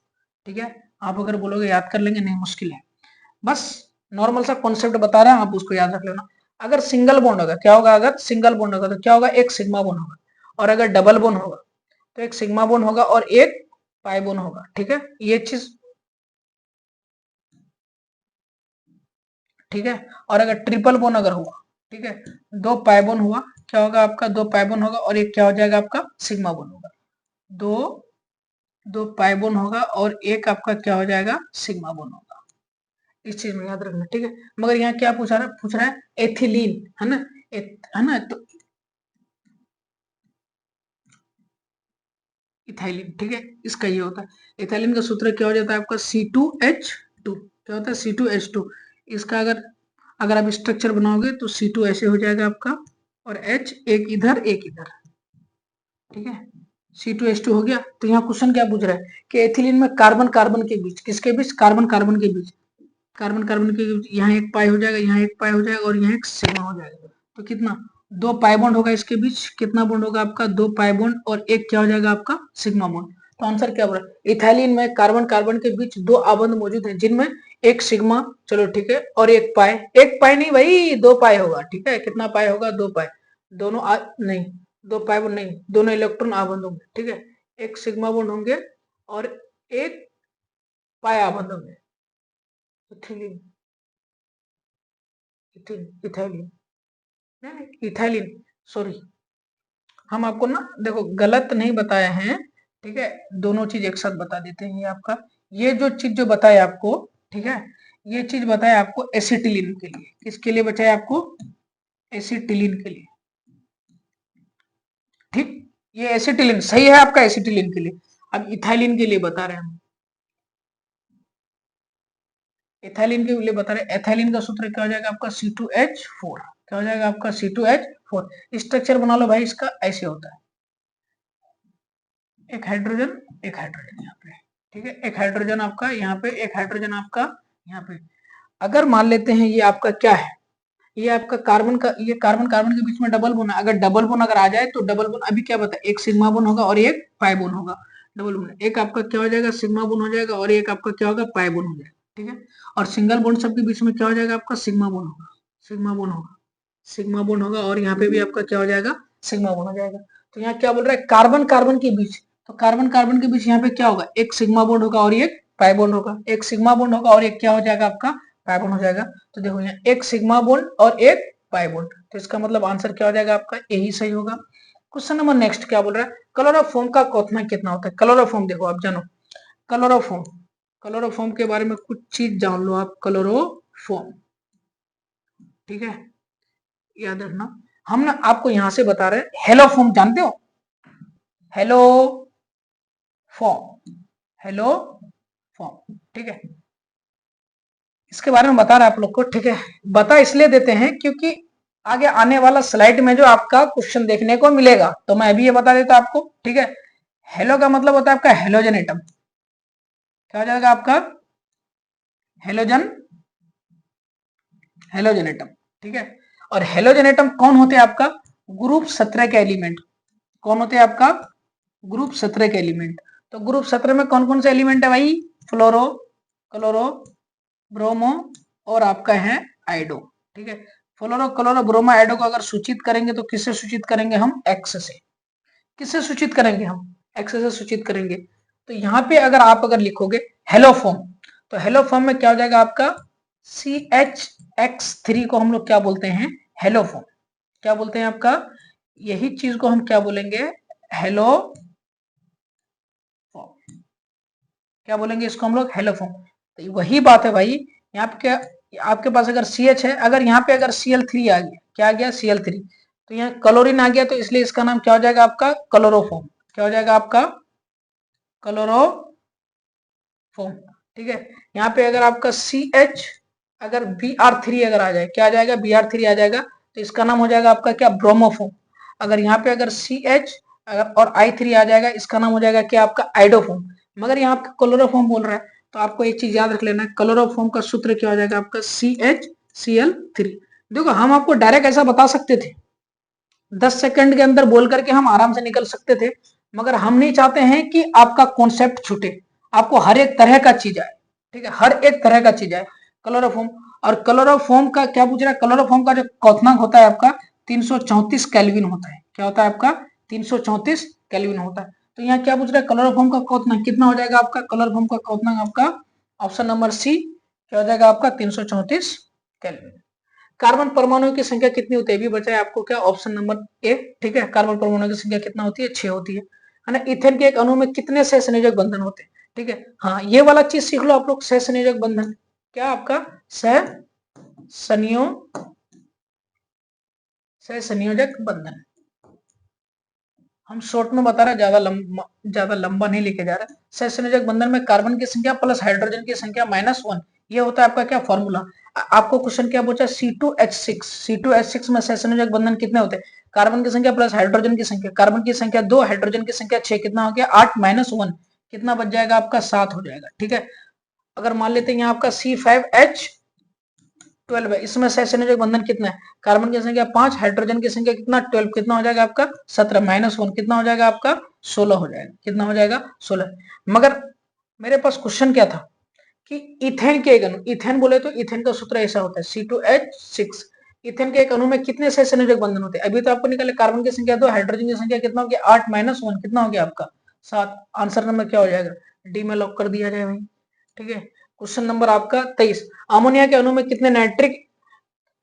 ठीक है, आप अगर बोलोगे याद कर लेंगे, नहीं मुश्किल है। बस नॉर्मल सा कॉन्सेप्ट बता रहे हैं, आप उसको याद रख लेना। अगर सिंगल बॉन्ड होगा क्या होगा, अगर सिंगल बॉन्ड होगा तो क्या होगा, एक सिग्मा बॉन्ड होगा। और अगर डबल बॉन्ड होगा तो एक सिग्मा बॉन्ड होगा और एक पाई बॉन्ड होगा। ठीक है, ये चीज ठीक है। और अगर ट्रिपल बॉन्ड अगर हुआ, ठीक है, दो पाई बॉन्ड हुआ, क्या होगा आपका, दो पाई बॉन्ड होगा और एक क्या हो जाएगा आपका सिग्मा बॉन्ड होगा। दो दो पाई बॉन्ड होगा और एक आपका क्या हो जाएगा सिग्मा बॉन्ड होगा। इस चीज में याद रखना। ठीक है, मगर यहाँ क्या पूछ रहा है एथिलीन, है ना, है ना, तो इथाइलिन। ठीक है, इसका ये होता है, इथाइलिन का सूत्र क्या हो जाता है आपका C2H2। क्या होता है C2H2। इसका अगर अगर आप स्ट्रक्चर बनाओगे तो C2 ऐसे हो जाएगा आपका और H एक इधर एक इधर। ठीक है, C2H2 हो गया। तो यहाँ क्वेश्चन क्या पूछ रहा है कि एथिलीन में कार्बन कार्बन के बीच, किसके बीच, कार्बन कार्बन के बीच, कार्बन कार्बन के बीच यहाँ एक पाई हो जाएगा, यहाँ एक पाई हो जाएगा और यहाँ एक सिग्मा हो जाएगा। तो कितना, दो पाई बॉन्ड होगा इसके बीच, कितना बॉन्ड होगा आपका, दो पाई बॉन्ड और एक क्या हो जाएगा आपका सिग्मा बॉन्ड। तो आंसर क्या बोला, इथाइलिन में कार्बन कार्बन के बीच दो आबंध मौजूद है जिनमें एक सिग्मा, चलो ठीक है, और एक पाई, एक पाई नहीं भाई, दो पाई होगा। ठीक है, कितना पाई होगा, दो पाई, दोनों नहीं, दो पाई बॉन्ड नहीं, दोनों इलेक्ट्रॉन आबंध होंगे। ठीक है, एक सिग्मा बॉन्ड होंगे और एक पाई आबंध होंगे। इथिलीन, इथाइलिन, नहीं इथाइलिन, सॉरी, हम आपको ना देखो गलत नहीं बताए हैं। ठीक है, दोनों चीज एक साथ बता देते हैं। ये आपका ये जो चीज जो बताए आपको, ठीक है, ये चीज बताए आपको एसिटिलीन के लिए, किसके लिए बचाए आपको, एसिटिलीन के लिए। ठीक, ये एसिटिलीन सही है आपका, एसिटिलीन के लिए। अब इथाइलिन के लिए बता रहे हैं हम, एथाइलिन के लिए बता रहे हैं। एथाइलिन का सूत्र क्या हो जाएगा आपका C2H4। क्या हो जाएगा आपका C2H4। स्ट्रक्चर बना लो भाई इसका, ऐसे होता है, एक हाइड्रोजन यहाँ पे। ठीक है, एक हाइड्रोजन आपका यहाँ पे, एक हाइड्रोजन आपका यहाँ पे। अगर मान लेते हैं ये आपका क्या है, ये आपका कार्बन का, ये कार्बन कार्बन के बीच में डबल बोन है। अगर डबल बोन अगर आ जाए तो डबल बोन अभी क्या बता, एक सिग्मा बोन होगा और एक पाई बोन होगा। डबल बोन एक आपका क्या हो जाएगा, सिग्मा बोन हो जाएगा और एक आपका क्या होगा, पाई बोन हो जाएगा। ठीक है, और सिंगल बोन सबके बीच में क्या हो जाएगा आपका, सिग्मा बोन होगा, सिग्मा बोन होगा, सिग्मा बोन होगा और यहाँ पे भी आपका क्या हो जाएगा, सिग्मा बोन हो जाएगा। तो यहाँ क्या बोल रहा है, कार्बन कार्बन के बीच, तो कार्बन कार्बन के बीच यहाँ पे क्या होगा, एक सिग्मा बॉन्ड होगा और एक पाई बॉन्ड होगा, एक सिग्मा बॉन्ड होगा और एक क्या हो जाएगा आपका पाई बॉन्ड हो जाएगा। तो देखो यहाँ एक सिग्मा बॉन्ड और एक पाई बॉन्ड, तो इसका मतलब आंसर क्या हो जाएगा आपका, यही सही होगा। क्वेश्चन नंबर नेक्स्ट क्या बोल रहा है, क्लोरोफॉर्म का क्वथनांक कितना होता है। क्लोरोफॉर्म देखो आप जानो, क्लोरोफॉर्म, क्लोरोफॉर्म के बारे में कुछ चीज जान लो आप, क्लोरोफॉर्म। ठीक है, याद रखना, हम ना आपको यहां से बता रहे हैं, हेलोफॉर्म जानते हो, हेलो फॉर्म, हेलो फॉर्म। ठीक है, इसके बारे में बता रहे हैं आप लोग को। ठीक है, बता इसलिए देते हैं क्योंकि आगे आने वाला स्लाइड में जो आपका क्वेश्चन देखने को मिलेगा, तो मैं अभी ये बता देता आपको। ठीक है, हेलो का मतलब होता है आपका हेलोजन एटम। क्या हो जाएगा आपका, हेलोजन, हेलोजन एटम। ठीक है, और हेलोजन एटम कौन होते हैं आपका, ग्रुप 17 के एलिमेंट। कौन होते हैं आपका, ग्रुप 17 के एलिमेंट। तो ग्रुप 17 में कौन कौन से एलिमेंट है भाई, फ्लोरो, क्लोरो, ब्रोमो और आपका है आइडो। ठीक है, फ्लोरो क्लोरो ब्रोमो आइडो को अगर सूचित करेंगे तो किससे सूचित करेंगे हम, एक्स से। किससे सूचित करेंगे हम, एक्स से सूचित करेंगे। तो यहाँ पे अगर आप अगर लिखोगे हेलोफॉर्म, तो हेलोफॉर्म में क्या हो जाएगा आपका CH(X3) को हम लोग क्या बोलते हैं, हेलोफॉर्म। क्या बोलते हैं आपका, यही चीज को हम क्या बोलेंगे, हेलो, क्या बोलेंगे इसको हम लोग, हेलोफॉर्म। तो वही बात है भाई, यहाँ पे क्या, आपके पास अगर CH है, अगर यहाँ पे अगर Cl3 आ गया, क्या आ गया Cl3, तो यहाँ क्लोरीन आ गया, तो इसलिए इसका नाम क्या हो जाएगा आपका, क्लोरोफॉर्म। क्या हो जाएगा आपका, क्लोरोफॉर्म। ठीक है, यहाँ पे अगर आपका CH अगर Br3 अगर आ जाए, क्या आ जाएगा, Br3 आ जाएगा, तो इसका नाम हो जाएगा आपका क्या, ब्रोमोफॉर्म। अगर यहाँ पे अगर CH अगर और I3 आ जाएगा, इसका नाम हो जाएगा क्या आपका, आइडोफॉर्म। मगर यहाँ पे क्लोरोफॉर्म बोल रहा है, तो आपको एक चीज याद रख लेना है, क्लोरोफॉर्म का सूत्र क्या हो जाएगा आपका, CHCl3। देखो हम आपको डायरेक्ट ऐसा बता सकते थे, 10 सेकंड के अंदर बोल करके हम आराम से निकल सकते थे, मगर हम नहीं चाहते हैं कि आपका कॉन्सेप्ट छूटे, आपको हर एक तरह का चीज आए। ठीक है, हर एक तरह का चीज आए, क्लोरोफॉर्म। और क्लोरोफॉर्म का क्या पूछ रहा है, क्लोरोफॉर्म का जो क्वथनांक होता है आपका 334 केल्विन होता है। क्या होता है आपका, 334 केल्विन होता है। तो यहाँ क्या पूछ रहा है, क्लोरोफॉर्म का क्वोथनांक कितना हो जाएगा आपका, क्लोरोफॉर्म का क्वोथनांक आपका ऑप्शन नंबर सी क्या हो जाएगा आपका 334 केल्विन। कार्बन परमाणु की संख्या कितनी होती है, अभी बचा है आपको क्या, ऑप्शन नंबर ए। ठीक है, कार्बन परमाणु की संख्या कितना होती है, 6 होती है ना। इथेन के एक अणु में कितने सहसंयोजक बंधन होते हैं, ठीक है। हाँ, ये वाला चीज सीख लो आप लोग, सहसंयोजक बंधन क्या आपका सहसंयोजक बंधन। हम शॉर्ट में बता रहे हैं, ज्यादा लंबा नहीं लेके जा रहे। सहसंयोजक बंधन में कार्बन की संख्या प्लस हाइड्रोजन की संख्या -1, ये होता है आपका क्या फॉर्मूला। आपको क्वेश्चन क्या पूछा, C2H6 में सहसंयोजक बंधन कितने होते हैं, कार्बन की संख्या प्लस हाइड्रोजन की संख्या, कार्बन की संख्या 2, हाइड्रोजन की संख्या 6, कितना हो गया 8 -1 कितना बच जाएगा आपका 7 हो जाएगा। ठीक है, अगर मान लेते हैं यहाँ आपका C5H12 है, इसमें सहसंयोजक बंधन कितना है, कार्बन की संख्या 5, हाइड्रोजन की संख्या कितना 12, कितना हो जाएगा आपका 17 -1 कितना हो जाएगा आपका 16 हो जाएगा, कितना हो जाएगा 16। मगर मेरे पास क्वेश्चन क्या था कि इथेन के एक अणु, इथेन बोले तो इथेन का सूत्र ऐसा होता है C2H6, इथेन के एक अणु में कितने सहसंयोजक बंधन होते हैं, अभी तो आपको निकाले कार्बन की संख्या 2, हाइड्रोजन की संख्या कितना हो गया 8 -1 कितना हो गया आपका 7। आंसर नंबर क्या हो जाएगा, डी में लॉक कर दिया जाए भाई। ठीक है, क्वेश्चन नंबर आपका 23, अमोनिया के अणु में कितने नाइट्रिक,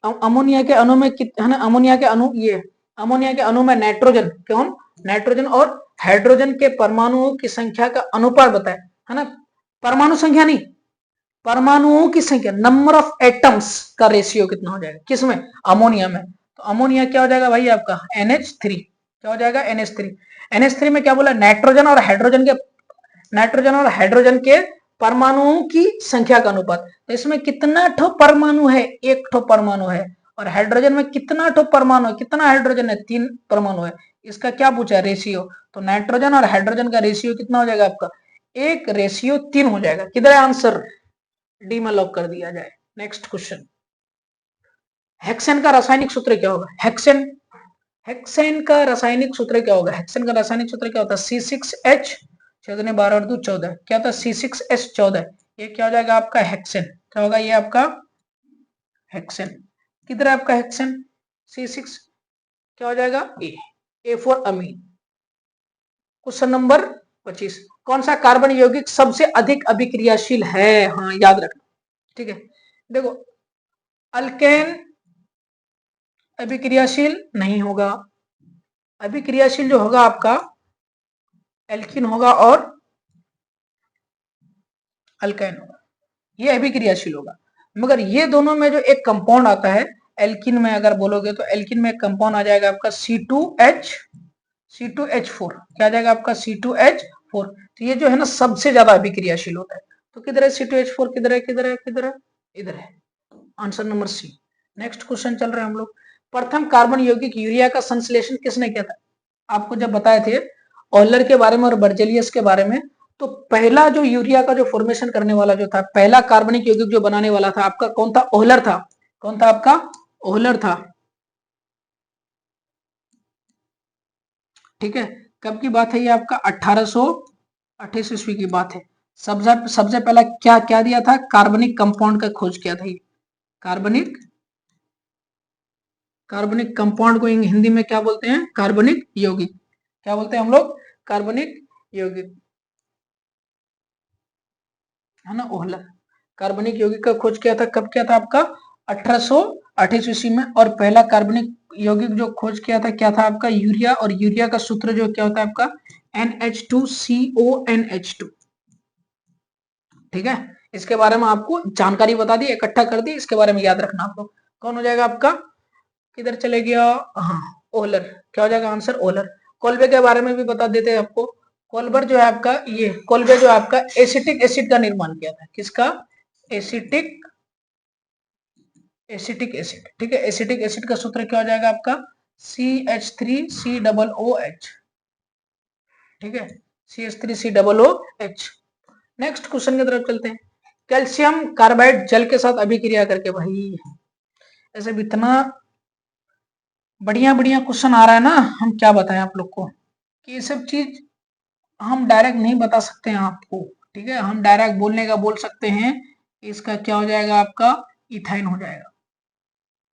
अमोनिया के अणु में है ना, अमोनिया के अणु ये अमोनिया के अणु में नाइट्रोजन, कौन नाइट्रोजन और हाइड्रोजन के परमाणुओं की संख्या का अनुपात बताए, है ना, परमाणु संख्या नहीं, परमाणुओं की संख्या, नंबर ऑफ एटम्स का रेशियो कितना हो जाएगा, किसमें, अमोनिया में। तो अमोनिया क्या हो जाएगा भाई आपका NH3, क्या हो जाएगा NH3 में क्या बोला, नाइट्रोजन और हाइड्रोजन के परमाणुओं की संख्या का अनुपात। तो इसमें कितना ठो परमाणु है, एक ठो परमाणु है, और हाइड्रोजन में कितना ठो परमाणु है, कितना हाइड्रोजन है, 3 परमाणु है। इसका क्या पूछा है, रेशियो। तो नाइट्रोजन और हाइड्रोजन का रेशियो कितना हो जाएगा आपका 1:3 हो जाएगा। किधर है आंसर, डी में लॉक कर दिया जाए। नेक्स्ट क्वेश्चन, हेक्सेन का रासायनिक सूत्र क्या होगा, हेक्सेन का रासायनिक सूत्र क्या होगा, हेक्सेन का रासायनिक सूत्र क्या होता है, C6H 12 और 2 14, क्या होता है C6H14, ये क्या हो जाएगा आपका हेक्सेन, क्या होगा ये आपका हेक्सेन। किधर है आपका हेक्सेन, C6 क्या हो जाएगा A for amine. Question number 25, कौन सा कार्बन यौगिक सबसे अधिक अभिक्रियाशील है, हाँ याद रखना। ठीक है, देखो अल्केन अभिक्रियाशील नहीं होगा, अभिक्रियाशील जो होगा आपका एल्कीन होगा और अल्काइन होगा, ये अभिक्रियाशील होगा। मगर ये दोनों में जो एक कंपाउंड आता है एल्कीन में, अगर बोलोगे तो एल्कीन में एक कंपाउंड आ जाएगा आपका C2H4, क्या आ जाएगा आपका C2H4। तो ये जो है ना सबसे ज्यादा अभिक्रियाशील होता है। तो किधर है C2H4, किधर है किधर है किधर है, इधर है, answer number C. Next question चल रहे हैं हम लोग, प्रथम कार्बन यौगिक यूरिया का संश्लेषण किसने किया था। आपको जब बताए थे ऑयलर के बारे में और बर्जेलियस के बारे में, तो पहला जो यूरिया का जो फॉर्मेशन करने वाला जो था, पहला कार्बनिक यौगिक जो बनाने वाला था आपका कौन था, ऑयलर था। कौन था आपका, ऑयलर था। ठीक है, कब की बात है ये आपका 1828 ईस्वी की बात है। सबसे पहला क्या क्या दिया था, कार्बनिक कंपाउंड का खोज किया था ये। कार्बनिक कंपाउंड को हिंदी में क्या बोलते हैं, कार्बनिक यौगिक, क्या बोलते हैं हम लोग, कार्बनिक यौगिक, है ना, ओहलर। कार्बनिक यौगिक का खोज किया था, कब किया था आपका 1828 ईस्वी में। और पहला कार्बनिक यौगिक जो खोज किया था क्या था आपका यूरिया, और यूरिया का सूत्र जो क्या होता है आपका NH2CONH2। ठीक है, इसके बारे में आपको जानकारी बता दी, इकट्ठा कर दी, इसके बारे में याद रखना आप लोग। कौन हो जाएगा आपका, किधर चले गया, हाँ ओहलर, क्या हो जाएगा आंसर ओहलर। कोल्बे के बारे में भी बता देते हैं आपको। कोल्बर जो है आपका, ये कोल्बे जो है आपका एसिटिक एसिड का निर्माण किया था, किसका, एसिटिक एसिड। ठीक है, एसिटिक एसिड का सूत्र क्या हो जाएगा आपका CH3COOH। ठीक है, CH3COOH। नेक्स्ट क्वेश्चन की तरफ चलते हैं, कैल्शियम कार्बाइड जल के साथ अभिक्रिया करके, भाई ऐसे भी इतना बढ़िया बढ़िया क्वेश्चन आ रहा है ना, हम क्या बताएं आप लोग को कि ये सब चीज हम डायरेक्ट नहीं बता सकते हैं आपको। ठीक है, हम डायरेक्ट बोलने का बोल सकते हैं, इसका क्या हो जाएगा आपका इथाइन हो जाएगा।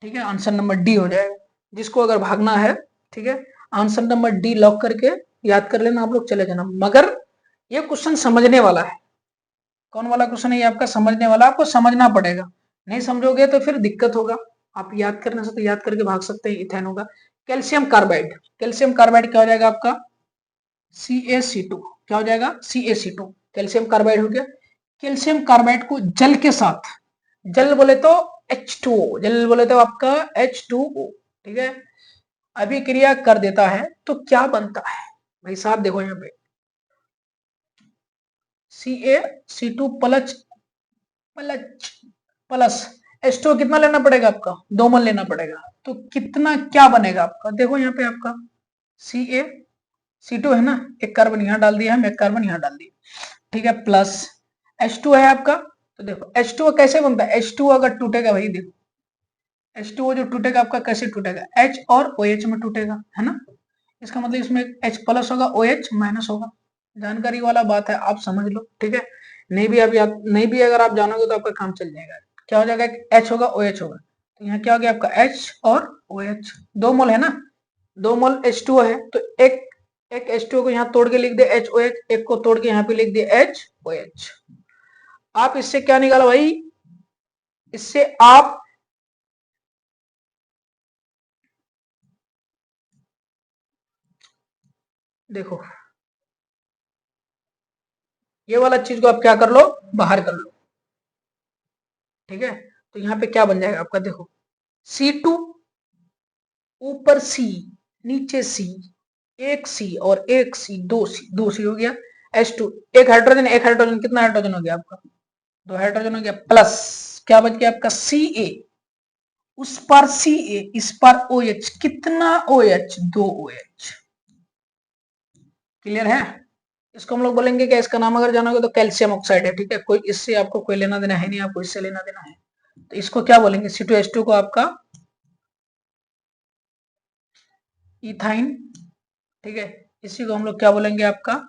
ठीक है, आंसर नंबर डी हो जाएगा, जिसको अगर भागना है। ठीक है, आंसर नंबर डी लॉक करके याद कर लेना आप लोग, चले जाना। मगर ये क्वेश्चन समझने वाला है। कौन वाला क्वेश्चन है ये? आपका समझने वाला, आपको समझना पड़ेगा। नहीं समझोगे तो फिर दिक्कत होगा। आप याद करने से तो याद करके भाग सकते हैं, इथेन होगा। कैल्शियम कार्बाइड, कैल्शियम कार्बाइड क्या हो जाएगा आपका? CaC2। क्या हो जाएगा? CaC2, कैल्शियम कार्बाइड हो गया। कैल्शियम कार्बाइड को जल के साथ, जल बोले तो H2O, जल बोले तो आपका H2O, ठीक है। अभिक्रिया कर देता है तो क्या बनता है भाई साहब? देखो यहाँ पे CaC2 plus plus plus H2O कितना लेना पड़ेगा आपका? 2 मोल लेना पड़ेगा। तो कितना क्या बनेगा आपका? देखो यहाँ पे आपका CaC2 है ना, एक कार्बन यहाँ डाल दिया है, एक कार्बन यहाँ डाल दिया, ठीक है, प्लस H2 है आपका। तो देखो H2O कैसे बनता है? H2O अगर टूटेगा भाई, देखो H2O जो टूटेगा आपका कैसे टूटेगा? H और OH में टूटेगा, है ना। इसका मतलब इसमें H प्लस होगा, OH माइनस होगा। जानकारी वाला बात है, आप समझ लो, ठीक है। नहीं भी आप याद, नहीं भी अगर आप जानोगे तो आपका काम चल जाएगा। क्या हो जाएगा? H होगा, OH होगा। तो यहाँ क्या हो गया आपका? H और OH, 2 मोल है ना, 2 मोल H2O है। तो एक एक H2O को यहाँ तोड़ के लिख दे HOH, एक को तोड़ के यहाँ पे लिख दे HOH। आप इससे क्या निकाला भाई? इससे आप देखो, ये वाला चीज को आप क्या कर लो? बाहर कर लो, ठीक है। तो यहाँ पे क्या बन जाएगा आपका? देखो C2, ऊपर C, नीचे C, एक C और एक C, 2C, 2C हो गया। H2, एक हाइड्रोजन, एक हाइड्रोजन, कितना हाइड्रोजन हो गया आपका? 2 हाइड्रोजन हो गया, प्लस क्या बच गया आपका? Ca, उस पर Ca, इस पर OH, कितना OH? 2 OH। क्लियर है? इसको हम लोग बोलेंगे क्या? इसका नाम अगर जानोगे तो कैल्शियम ऑक्साइड है, ठीक है। कोई इससे आपको कोई लेना देना है नहीं, आपको इससे लेना देना है। तो इसको क्या बोलेंगे? C2H2 को आपका इथाइन, ठीक है। इसी को हम लोग क्या बोलेंगे? आपका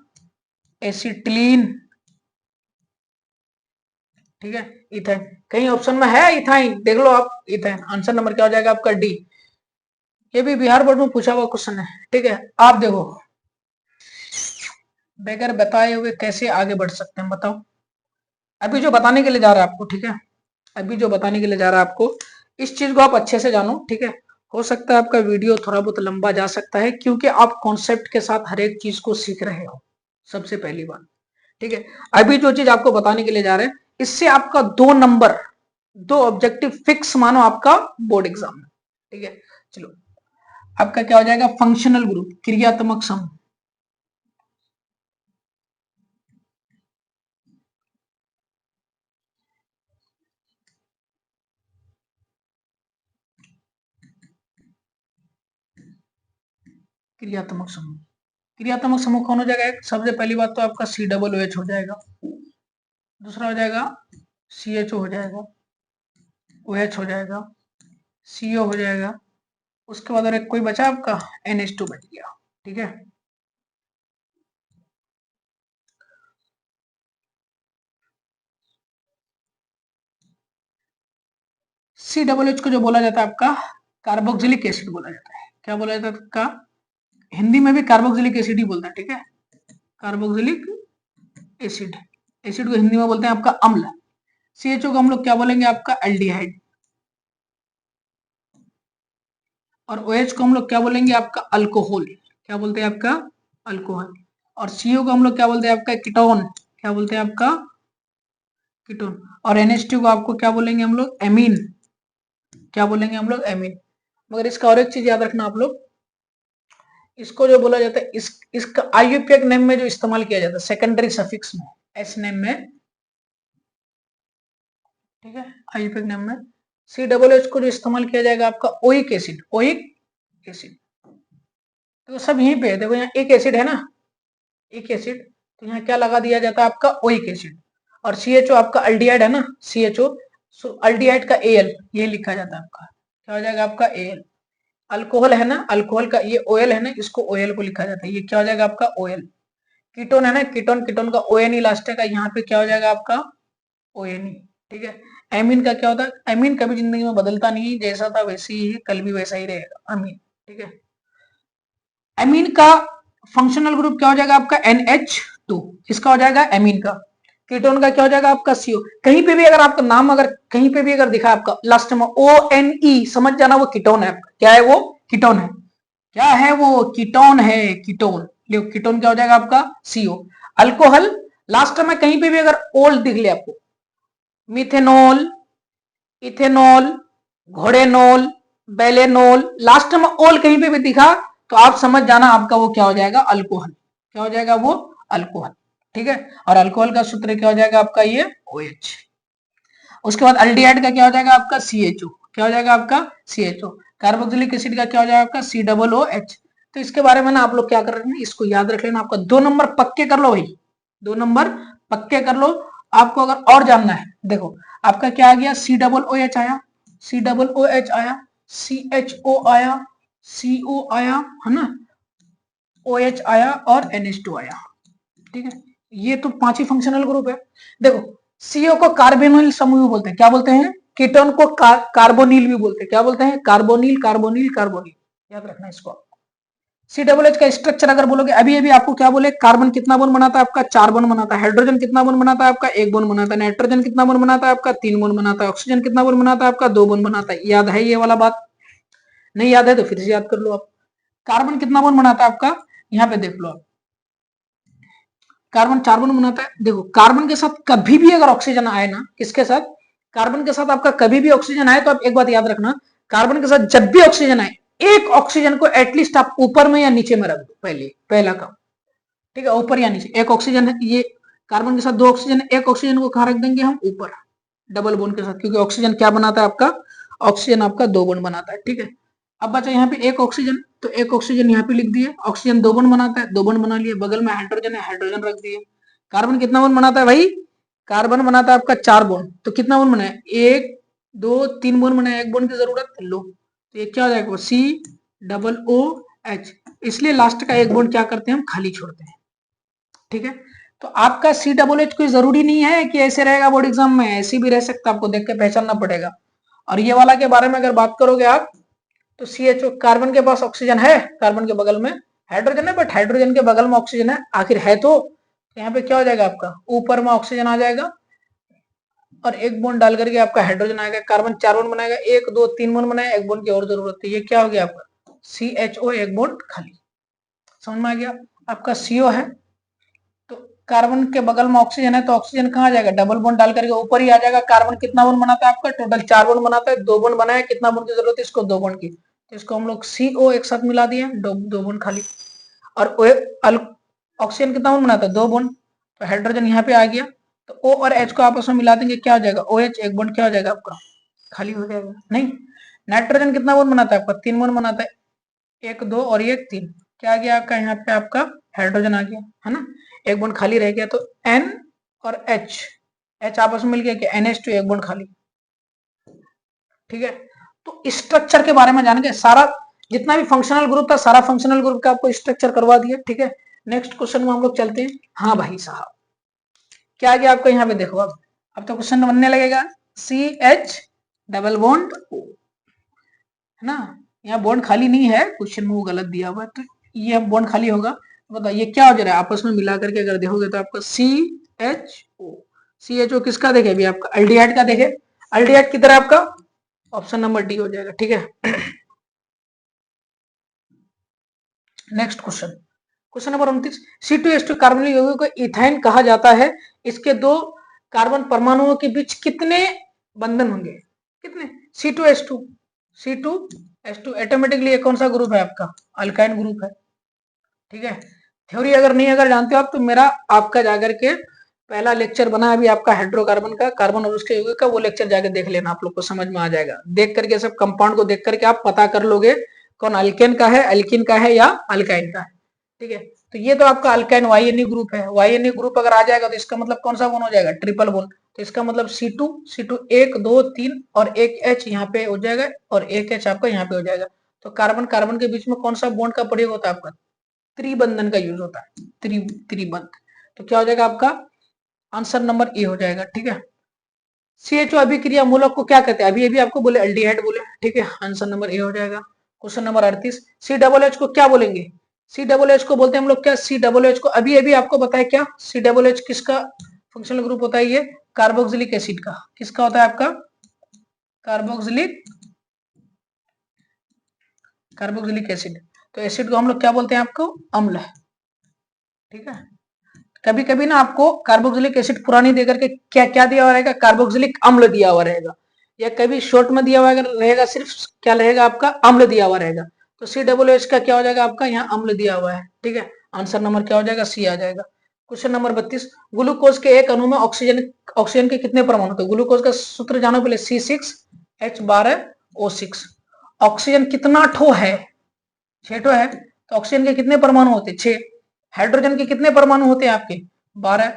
एसिटिलीन, ठीक है। इथाइन कहीं ऑप्शन में है इथाइन? देख लो आप, इथाइन। आंसर नंबर क्या हो जाएगा आपका? डी। ये भी बिहार बोर्ड में पूछा हुआ क्वेश्चन है, ठीक है। आप देखो, बगैर बताए हुए कैसे आगे बढ़ सकते हैं बताओ? अभी जो बताने के लिए जा रहा है आपको, ठीक है, अभी जो बताने के लिए जा रहा है आपको, इस चीज को आप अच्छे से जानो, ठीक है। हो सकता है आपका वीडियो थोड़ा बहुत लंबा जा सकता है, क्योंकि आप कॉन्सेप्ट के साथ हर एक चीज को सीख रहे हो, सबसे पहली बात, ठीक है। अभी जो चीज आपको बताने के लिए जा रहे हैं, इससे आपका 2 नंबर, 2 ऑब्जेक्टिव फिक्स मानो आपका बोर्ड एग्जाम में, ठीक है। चलो, आपका क्या हो जाएगा? फंक्शनल ग्रुप, क्रियात्मक समूह। क्रियात्मक समूह, क्रियात्मक समूह कौन हो जाएगा? सबसे पहली बात तो आपका COOH हो जाएगा, दूसरा हो जाएगा CHO हो जाएगा, OH हो जाएगा, CO हो जाएगा, उसके बाद और एक कोई बचा आपका NH2 बच गया, ठीक है। COOH को जो बोला जाता है आपका कार्बोक्सिलिक एसिड बोला जाता है। क्या बोला जाता है आपका? हिंदी में भी कार्बोक्सिलिक एसिड ही बोलता है, ठीक है। कार्बोक्सिलिक एसिड, एसिड को हिंदी में बोलते हैं आपका अम्ल। CHO को हम लोग क्या बोलेंगे? आपका एल्डिहाइड। और OH को हम लोग क्या बोलेंगे? आपका अल्कोहल। क्या बोलते हैं? आपका अल्कोहल। और CO को हम लोग क्या बोलते हैं? आपका कीटोन। क्या बोलते हैं? आपका कीटोन। और NH2 को आपको क्या बोलेंगे हम लोग? एमीन। क्या बोलेंगे हम लोग? एमीन। मगर इसका और एक चीज याद रखना आप लोग, इसको जो बोला जाता है, इसका IUPAC नेम में जो इस्तेमाल किया जाता है सेकेंडरी सफिक्स में, एस नेम में, ठीक है, IUPAC नेम में COOH को जो इस्तेमाल किया जाएगा आपका ओइक एसिड, ओइक एसिड। तो सब यहीं पे है, देखो यहाँ एक एसिड है ना, एक एसिड, तो यहाँ क्या लगा दिया जाता है? आपका ओइक एसिड। और CHO आपका अल्डिहाइड है ना, CHO, सो अल्डिहाइड का AL ये लिखा जाता है आपका। क्या हो जाएगा आपका? AL। अल्कोहल है ना, अल्कोहल का ये OL है ना, इसको OL को लिखा जाता है, ये क्या हो जाएगा आपका? OL। कीटोन है ना, कीटोन, कीटोन का ONE लास्ट का, यहाँ पे क्या हो जाएगा आपका? ONE, ठीक है। एमीन का क्या होता है? एमीन कभी जिंदगी में बदलता नहीं, जैसा था वैसे ही है, कल भी वैसा ही रहेगा, अमीन, ठीक है। एमीन का फंक्शनल ग्रुप क्या हो जाएगा आपका NH2, इसका हो जाएगा एमीन का। कीटोन का क्या हो जाएगा आपका CO। कहीं पे भी अगर आपका नाम अगर कहीं पे भी अगर दिखा आपका लास्ट में ONE, समझ जाना वो कीटोन है आपका। क्या है वो? कीटोन है। क्या है वो? कीटोन है, कीटोन। लियो, कीटोन क्या हो जाएगा आपका CO। अल्कोहल लास्ट में कहीं पे भी अगर ओल दिख ले आपको, मिथेनॉल, इथेनॉल, घोड़ेनॉल, बेलेनॉल, लास्ट में ओल कहीं पे भी दिखा तो आप समझ जाना आपका वो क्या हो जाएगा? अल्कोहल। क्या हो जाएगा वो? अल्कोहल। ठीक है। और अल्कोहल का सूत्र क्या हो जाएगा आपका? ये OH। उसके बाद अल्डिहाइड का क्या हो जाएगा आपका? CHO। क्या हो जाएगा आपका? CHO। कार्बोक्सिलिक एसिड का क्या हो जाएगा आपका? COOH। तो इसके बारे में ना आप लोग क्या कर रहे हैं, इसको याद रख लेना। आपका 2 नंबर पक्के कर लो भाई, 2 नंबर पक्के कर लो। आपको अगर और जानना है, देखो आपका क्या आ गया? COOH आया, COOH आया, CHO आया, CO आया, है ना, OH आया और NH2 आया। ठीक है। ये तो 5 ही फंक्शनल ग्रुप है। देखो CO को कार्बोनिल समूह बोलते हैं। क्या बोलते हैं? कीटोन को कार्बोनिल भी बोलते हैं। क्या बोलते हैं? Carbonyl, carbonyl, carbonyl. याद रखना इसको। COOH का स्ट्रक्चर अगर बोलोगे, अभी अभी आपको क्या बोले? कार्बन कितना बॉन्ड बनाता है आपका? 4 बॉन्ड बनाता है। हाइड्रोजन कितना बॉन्ड बनाता है आपका? 1 बॉन्ड बनाता है। नाइट्रोजन कितना बॉन्ड बनाता है आपका? 3 बॉन्ड बनाता है। ऑक्सीजन कितना बॉन्ड बनाता है आपका? 2 बॉन्ड बनाता है। याद है ये वाला बात? नहीं याद है तो फिर से याद कर लो आप। कार्बन कितना बॉन्ड बनाता है आपका? यहाँ पे देख लो आप, कार्बन 4 बॉन्ड बनाता है। देखो कार्बन के साथ कभी भी अगर ऑक्सीजन आए ना, किसके साथ? कार्बन के साथ आपका कभी भी ऑक्सीजन आए तो आप एक बात याद रखना, कार्बन के साथ जब भी ऑक्सीजन आए, एक ऑक्सीजन को एटलीस्ट आप ऊपर में या नीचे में रख दो। पहला काम, ठीक है, ऊपर या नीचे। एक ऑक्सीजन है, ये कार्बन के साथ 2 ऑक्सीजन, एक ऑक्सीजन को कहां रख देंगे हम? ऊपर, डबल बॉन्ड के साथ, क्योंकि ऑक्सीजन क्या बनाता है आपका? ऑक्सीजन आपका 2 बॉन्ड बनाता है। ठीक है। अब बचा यहाँ पे एक ऑक्सीजन, तो एक ऑक्सीजन यहाँ पे लिख दिए। ऑक्सीजन 2 बॉन्ड बनाता है, 2 बॉन्ड बना लिए। बगल में हाइड्रोजन है, हाइड्रोजन रख दिए। कार्बन कितना बॉन्ड बनाता है भाई? कार्बन बनाता है आपका 4 बॉन्ड। तो कितना बॉन्ड बनाए? 1 2 3 बॉन्ड बनाए, एक बॉन्ड की जरूरत लो। तो ये क्या हो जाएगा? COOH। इसलिए लास्ट का एक बॉन्ड क्या करते हैं हम? खाली छोड़ते हैं। ठीक है। तो आपका COOH कोई जरूरी नहीं है कि ऐसे रहेगा बोर्ड एग्जाम में, ऐसे भी रह सकता है, आपको देख के पहचानना पड़ेगा। और ये वाला के बारे में अगर बात करोगे आप, तो CHO, कार्बन के पास ऑक्सीजन है, कार्बन के बगल में हाइड्रोजन है, बट हाइड्रोजन के बगल में ऑक्सीजन है, आखिर है तो यहाँ पे क्या हो जाएगा आपका? ऊपर में ऑक्सीजन आ जाएगा और एक बॉन्ड डाल करके आपका हाइड्रोजन आएगा। कार्बन 4 बॉन्ड बनाएगा, 1 2 3 बॉन्ड बनाया, एक बॉन्ड की और जरूरत है। ये क्या हो गया आपका? CHO, एक बॉन्ड खाली। समझ में आ गया? आपका CO है, तो कार्बन के बगल में ऑक्सीजन है, तो ऑक्सीजन कहाँ जाएगा? डबल बॉन्ड डाल करके ऊपर ही आ जाएगा। कार्बन कितना बॉन्ड बनाता है आपका? टोटल 4 बॉन्ड बनाता है, 2 बॉन्ड बनाया, कितना बॉन्ड की जरूरत है इसको? 2 बॉन्ड की। तो इसको हम लोग CO एक साथ मिला दिए, 2 बॉन्ड खाली। और ऑक्सीजन कितना बॉन्ड बनाता है? 2 बॉन्ड। तो हाइड्रोजन यहाँ पे आ गया, तो O और H को आपस में मिला देंगे, क्या हो जाएगा? OH, एक बॉन्ड क्या हो जाएगा आपका? खाली हो जाएगा। नहीं, नाइट्रोजन कितना बॉन्ड बनाता है आपका? 3 बॉन्ड बनाता है, 1 2 और 1 3। क्या आ गया आपका? यहाँ पे आपका हाइड्रोजन आ गया, है ना, एक बॉन्ड खाली रह गया। तो N और H आपस में मिल गया कि NH2, एक बॉन्ड खाली। ठीक है। तो स्ट्रक्चर के बारे में जान गए, सारा जितना भी फंक्शनल ग्रुप था, सारा फंक्शनल ग्रुप का आपको स्ट्रक्चर करवा दिया। ठीक है। नेक्स्ट क्वेश्चन में हम लोग चलते हैं। हाँ भाई साहब, क्या आ गया आपको? यहाँ पे देखो, अब तो क्वेश्चन बनने लगेगा। CH डबल बॉन्ड O, है ना, यहाँ बॉन्ड खाली नहीं है, क्वेश्चन में वो गलत दिया हुआ है, तो ये बॉन्ड खाली होगा। बताओ ये क्या हो जा रहा है? आपस में मिला करके अगर देखोगे तो आपका CHO किसका देखे? अभी आपका अल्डिहाइड का देखे। अल्डिहाइड किधर है आपका? ऑप्शन नंबर डी हो जाएगा। ठीक है। Next question, question number 29। C2H2 कार्बनिक यौगिक को इथाइन कहा जाता है। इसके 2 कार्बन परमाणुओं के बीच कितने बंधन होंगे? कितने? C2H2, C2H2 ऑटोमेटिकली कौन सा ग्रुप है आपका? अल्काइन ग्रुप है। ठीक है। थ्योरी अगर नहीं अगर जानते हो आप, तो मेरा आपका जाकर के पहला लेक्चर बना है अभी आपका हाइड्रोकार्बन का, कार्बन और उसके यौगिक का, वो लेक्चर जाकर देख लेना, आप लोग को समझ में आ जाएगा। देख करके सब कंपाउंड को देख करके आप पता कर लोगे कौन अल्केन का है, एल्किन का है या अल्काइन का है। ठीक है। तो ये तो आपका अल्काइन YNE ग्रुप है। YNE ग्रुप अगर आ जाएगा तो इसका मतलब कौन सा बॉन्ड हो जाएगा? Triple bond. तो इसका मतलब C2 1 2 3 और एक H यहाँ पे हो जाएगा और एक H आपका यहाँ पे हो जाएगा। तो कार्बन कार्बन के बीच में कौन सा बॉन्ड का प्रयोग होता है आपका? त्रिबंधन का यूज होता है, त्रिबंध। तो क्या हो जाएगा आपका? आंसर नंबर ए हो जाएगा। ठीक है। CHO अभिक्रिया मूलक को क्या कहते हैं? अभी अभी आपको बोले अल्डिहाइड बोले। ठीक है। आंसर नंबर ए हो जाएगा। Question number 38। COOH को क्या बोलेंगे? COOH को बोलते हैं हम लोग क्या, COOH को अभी अभी आपको बताया क्या, COOH किसका फंक्शनल ग्रुप होता है, ये कार्बोक्सिलिक एसिड का, किसका होता है आपका, कार्बोक्सिलिक एसिड। तो एसिड को हम लोग क्या बोलते हैं, आपको अम्ल, ठीक है। कभी कभी ना आपको कार्बोक्सिलिक एसिड पुरानी देकर के क्या क्या दिया हुआ रहेगा, कार्बोक्सिलिक अम्ल दिया हुआ रहेगा, या कभी शॉर्ट में दिया हुआ रहेगा, सिर्फ क्या रहेगा आपका अम्ल दिया हुआ रहेगा। तो COOH का क्या हो जाएगा आपका, यहाँ अम्ल दिया हुआ है, ठीक है। आंसर नंबर क्या हो जाएगा, सी आ जाएगा। क्वेश्चन नंबर 32, ग्लूकोज के एक अणु में ऑक्सीजन के कितने परमाणु होते हैं। ग्लूकोज का सूत्र जानो पहले, C6H12O6। ऑक्सीजन कितना ठो है, 6 ठो है, तो ऑक्सीजन के कितने परमाणु होते हैं, 6। हाइड्रोजन के कितने परमाणु होते हैं आपके, 12।